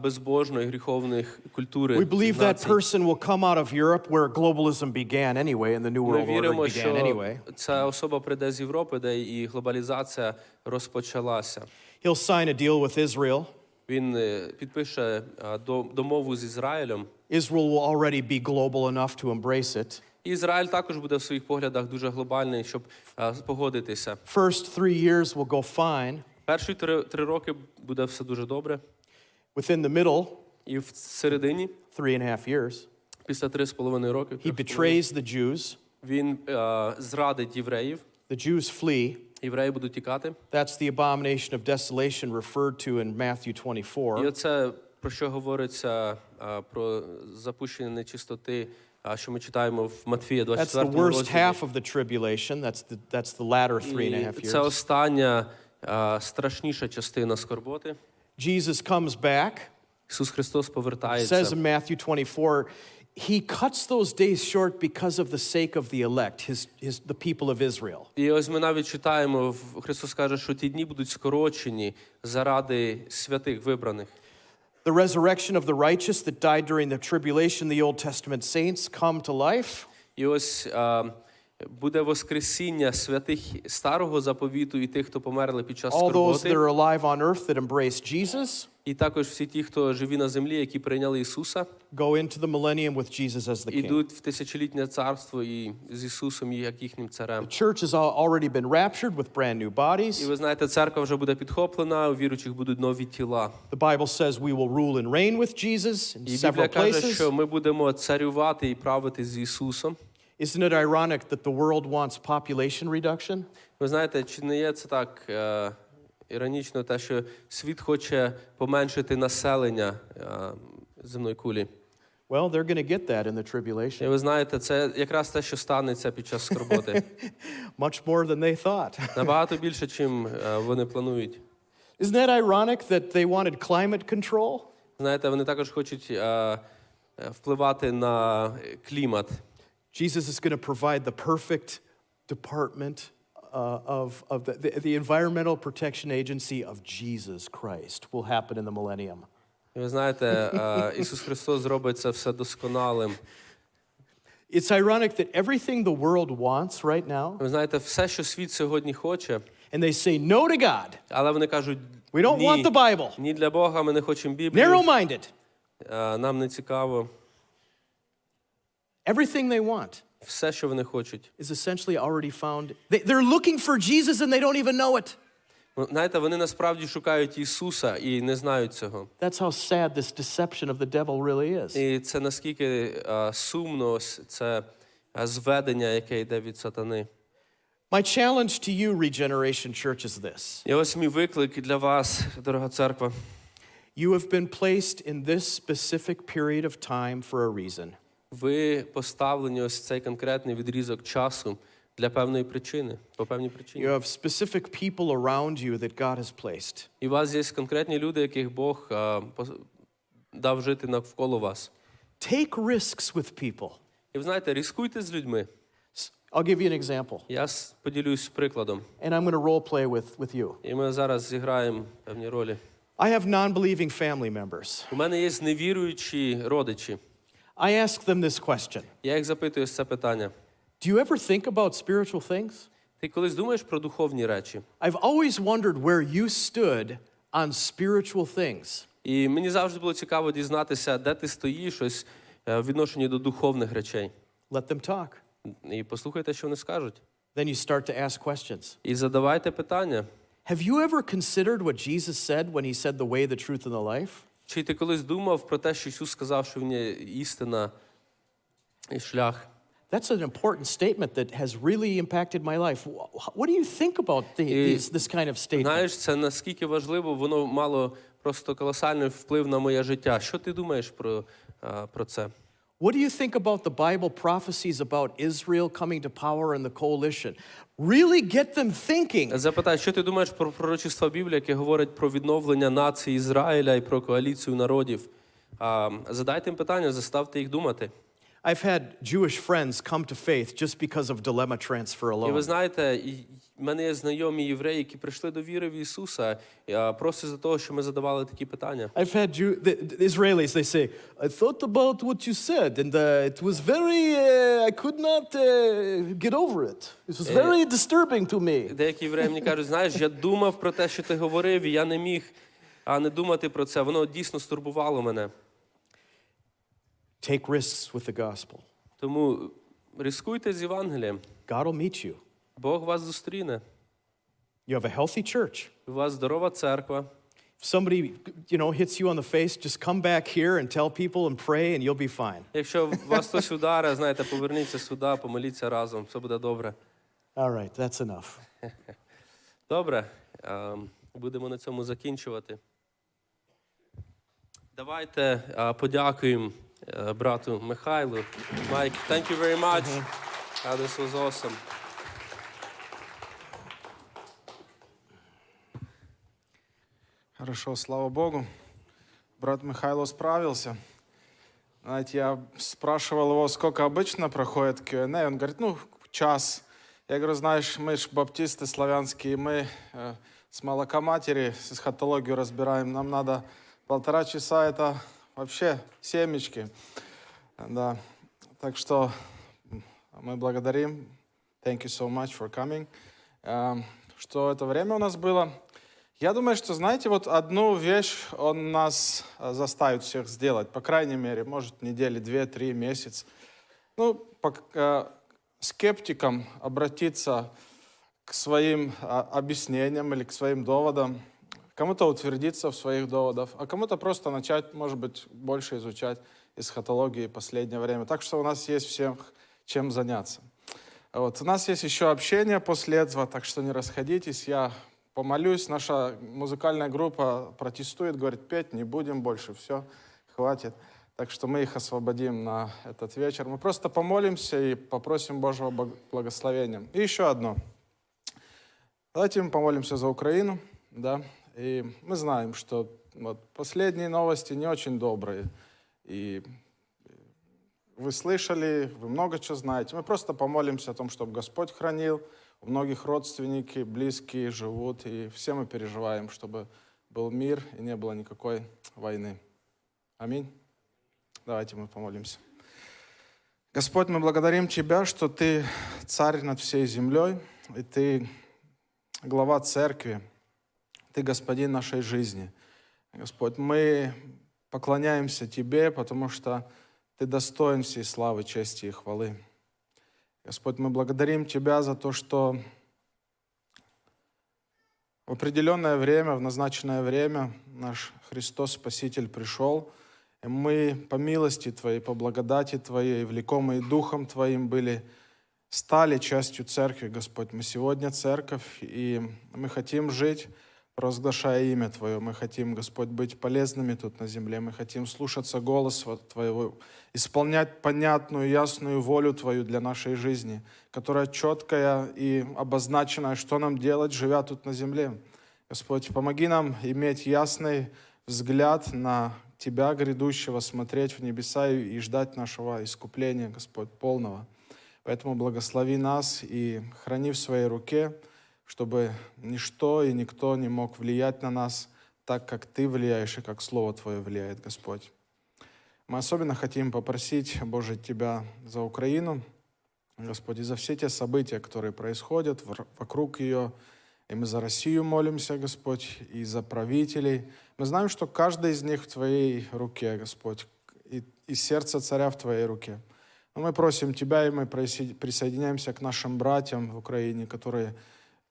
безбожної, гріховних культури.
We believe that person will come out of Europe where globalism began anyway and the New
Ми
World Order
віримо,
began
що
anyway.
ця особа прийде з Європи, де і глобалізація розпочалася.
He'll sign a deal with Israel.
Він підпише домову з Ізраїлем.
Israel will already be global enough to embrace it.
Ізраїль також буде в своїх поглядах дуже глобальний, щоб погодитися.
First 3 years will go fine.
Перші 3 роки буде все дуже добре.
Within the middle,
І в середині,
3.5 years,
після 3,5 років,
he betrays the Jews.
він зрадить євреїв.
The Jews flee.
Євреї будуть тікати.
That's the abomination of desolation referred to in Matthew
І
24.
оце, про що говориться, про запущення нечистоти, що ми читаємо в Матфія
That's the
24
worst
розділі.
half of the tribulation. That's the latter 3.5
І це
years.
остання страшніша частина скорботи.
Jesus comes back.
Ісус Христос
It says
повертається.
in Matthew 24, he cuts those days short because of the sake of the elect, the people of Israel.
І ось ми навіть читаємо, Христос каже, що ті дні будуть скорочені заради святих вибраних.
The resurrection of the righteous that died during the tribulation, the Old Testament saints come to life.
І ось буде воскресіння святих Старого Заповіту і тих, хто померли під час
All those that
скорботи.
are alive on earth that embrace Jesus
І також всі ті, хто живі на землі, які прийняли Ісуса,
go into the millennium with Jesus as the king.
ідуть в тисячолітнє царство і з Ісусом як їхнім царем.
The church has already been raptured with brand new
І
bodies.
ви знаєте, церква вже буде підхоплена, у віруючих будуть нові тіла.
The Bible says we will rule and reign with Jesus in
І Біблія
several
каже,
places.
що ми будемо царювати і правити з Ісусом.
Isn't it ironic that the world wants population reduction?
Ви знаєте, чи не є це так іронічно, те, що світ хоче поменшити населення земної кулі?
Well, they're going to get that in the
І
tribulation.
ви знаєте, це якраз те, що станеться під час скорботи.
Much more than they thought.
Набагато більше, чим вони планують.
Isn't that ironic that they wanted climate control?
Знаєте, вони також хочуть впливати на клімат.
Jesus is going to provide the perfect department of the Environmental Protection Agency of Jesus Christ will happen in the millennium.
І ви знаєте, Ісус Христос зробить це все досконалим.
It's ironic that everything the world wants right now,
Ви знаєте, все, що світ сьогодні хоче,
and they say no to God.
але вони кажуть,
We don't want the Bible.
ні для Бога, ми не хочемо Біблію,
Narrow-minded.
нам не цікаво.
Everything they want
Все, що вони хочуть.
is essentially already found. They're looking for Jesus and they don't even know it.
Знаєте, вони насправді шукають Ісуса і не знають цього.
That's how sad this deception of the devil really is.
І це наскільки сумно, ось це зведення, яке йде від сатани.
My challenge to you, Regeneration Church, is this.
І ось мій виклик для вас, дорога церква.
You have been placed in this specific period of time for a reason.
Ви поставлені ось цей конкретний відрізок часу для певної причини, по певній причині.
You have specific people around you that God has placed.
І у вас є конкретні люди, яких Бог дав жити навколо вас.
Take risks with people.
І ви знаєте, ризикуйте з людьми.
I'll give you an example.
Я поділюсь прикладом.
And I'm going to role play with you.
І ми зараз зіграємо певні ролі.
I have non-believing family members.
У мене є невіруючі родичі.
I ask them this question.
Я їх запитую це питання.
Do you ever think about spiritual things?
Ти колись думаєш про духовні речі?
I've always wondered where you stood on spiritual things.
І мені завжди було цікаво дізнатися, де ти стоїш ось в відношенні до духовних речей.
Let them talk.
І послухайте, що вони скажуть.
Then you start to ask questions.
І задавайте питання.
Have you ever considered what Jesus said when he said the way, the truth, and the life?
Чи ти колись думав про те, що Ісус сказав, що Він є істина і шлях?
That's an important statement that has really impacted my life. What do you think about this kind of statement?
Знаєш, це наскільки важливо, воно мало просто колосальний вплив на моє життя. Що ти думаєш про це?
What do you think about the Bible prophecies about Israel coming to power and the coalition? Really get them thinking.
Запитай, що ти думаєш про пророчество Біблії, яке говорить про відновлення нації Ізраїля і про коаліцію народів? Задайте їм питання, заставте їх думати.
I've had Jewish friends come to faith just because of dilemma transfer
І ви
alone.
знаєте, в мене є знайомі євреї, які прийшли до віри в Ісуса, просто з-за того, що ми задавали такі питання.
I've had the Israelis, they say, I thought about what you said, and it was very, I could not get over it. It was very disturbing to me.
Деякі євреї мені кажуть, знаєш, я думав про те, що ти говорив, і я не міг не думати про це. Воно дійсно стурбувало мене.
Take risks with the gospel.
Тому ризикуйте з Євангелієм.
God will meet you.
Бог вас зустріне.
You have a healthy church.
У вас здорова церква.
If somebody, hits you on the face, just come back here and tell people and pray and you'll be fine.
Якщо вас хтось ударить, знаєте, поверніться сюди, помоліться разом, все буде добре.
All right, that's enough.
Добре, будемо на цьому закінчувати. Давайте подякуємо брату Михайлу. Mike, thank you very much. This was awesome.
Хорошо, слава Богу. Брат Михайло справился. Знаете, я спрашивал его, сколько обычно проходит Q&A. Он говорит, час. Я говорю, знаешь, мы ж баптисты славянские, мы с молока матери, с эсхатологию разбираем. Нам надо 1,5 часа, это вообще семечки. Да. Так что мы благодарим. Thank you so much for coming. Что это время у нас было? Я думаю, что, знаете, вот одну вещь он нас заставит всех сделать, по крайней мере, может, недели 2-3, месяц. Скептикам обратиться к своим объяснениям или к своим доводам, кому-то утвердиться в своих доводах, а кому-то просто начать, может быть, больше изучать эсхатологии в последнее время. Так что у нас есть всем чем заняться. Вот. У нас есть еще общение после этого, так что не расходитесь. Я помолюсь. Наша музыкальная группа протестует, говорит, петь не будем больше, все, хватит. Так что мы их освободим на этот вечер. Мы просто помолимся и попросим Божьего благословения. И еще одно. Давайте мы помолимся за Украину. Да? И мы знаем, что последние новости не очень добрые. И вы слышали, вы много чего знаете. Мы просто помолимся о том, чтобы Господь хранил. У многих родственники, близкие живут. И все мы переживаем, чтобы был мир и не было никакой войны. Аминь. Давайте мы помолимся. Господь, мы благодарим Тебя, что Ты царь над всей землей, и Ты глава церкви, Ты господин нашей жизни. Господь, мы поклоняемся Тебе, потому что Ты достоин всей славы, чести и хвалы. Господь, мы благодарим Тебя за то, что в определенное время, в назначенное время наш Христос Спаситель пришел, и мы по милости Твоей, по благодати Твоей, влекомые Духом Твоим стали частью церкви, Господь. Мы сегодня церковь, и мы хотим жить, провозглашая имя Твое. Мы хотим, Господь, быть полезными тут на земле. Мы хотим слушаться голоса Твоего, исполнять понятную, ясную волю Твою для нашей жизни, которая четкая и обозначенная, что нам делать, живя тут на земле. Господь, помоги нам иметь ясный взгляд на Тебя, грядущего, смотреть в небеса и ждать нашего искупления, Господь, полного. Поэтому благослови нас и храни в своей руке, чтобы ничто и никто не мог влиять на нас так, как Ты влияешь и как Слово Твое влияет, Господь. Мы особенно хотим попросить, Боже, Тебя за Украину, Господи, за все те события, которые происходят вокруг ее. И мы за Россию молимся, Господь, и за правителей. Мы знаем, что каждый из них в Твоей руке, Господь, и сердце царя в Твоей руке. Но мы просим Тебя, и мы присоединяемся к нашим братьям в Украине, которые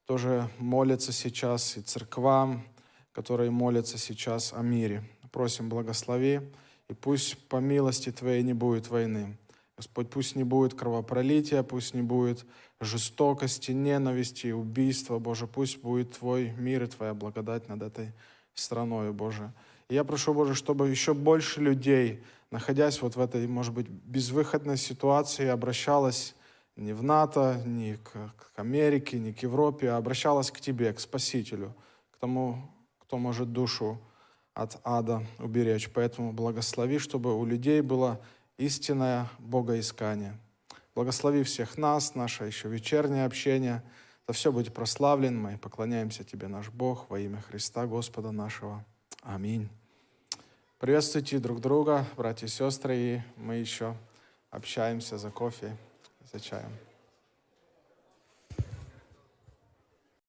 тоже молятся сейчас, и церквам, которые молятся сейчас о мире. Просим, благослови, и пусть по милости Твоей не будет войны. Господь, пусть не будет кровопролития, пусть не будет жестокости, ненависти, убийства, Боже, пусть будет Твой мир и Твоя благодать над этой страной, Боже. И я прошу, Боже, чтобы еще больше людей, находясь вот в этой, может быть, безвыходной ситуации, обращалось не в НАТО, не к Америке, не к Европе, а обращалось к Тебе, к Спасителю, к тому, кто может душу от ада уберечь. Поэтому благослови, чтобы у людей было истинное богоискание. Благослови всех нас, наше еще вечернее общение. За все будь прославлен. Мы поклоняемся Тебе, наш Бог, во имя Христа Господа нашего. Аминь. Приветствуйте друг друга, братья и сестры, и мы еще общаемся за кофе, за чаем.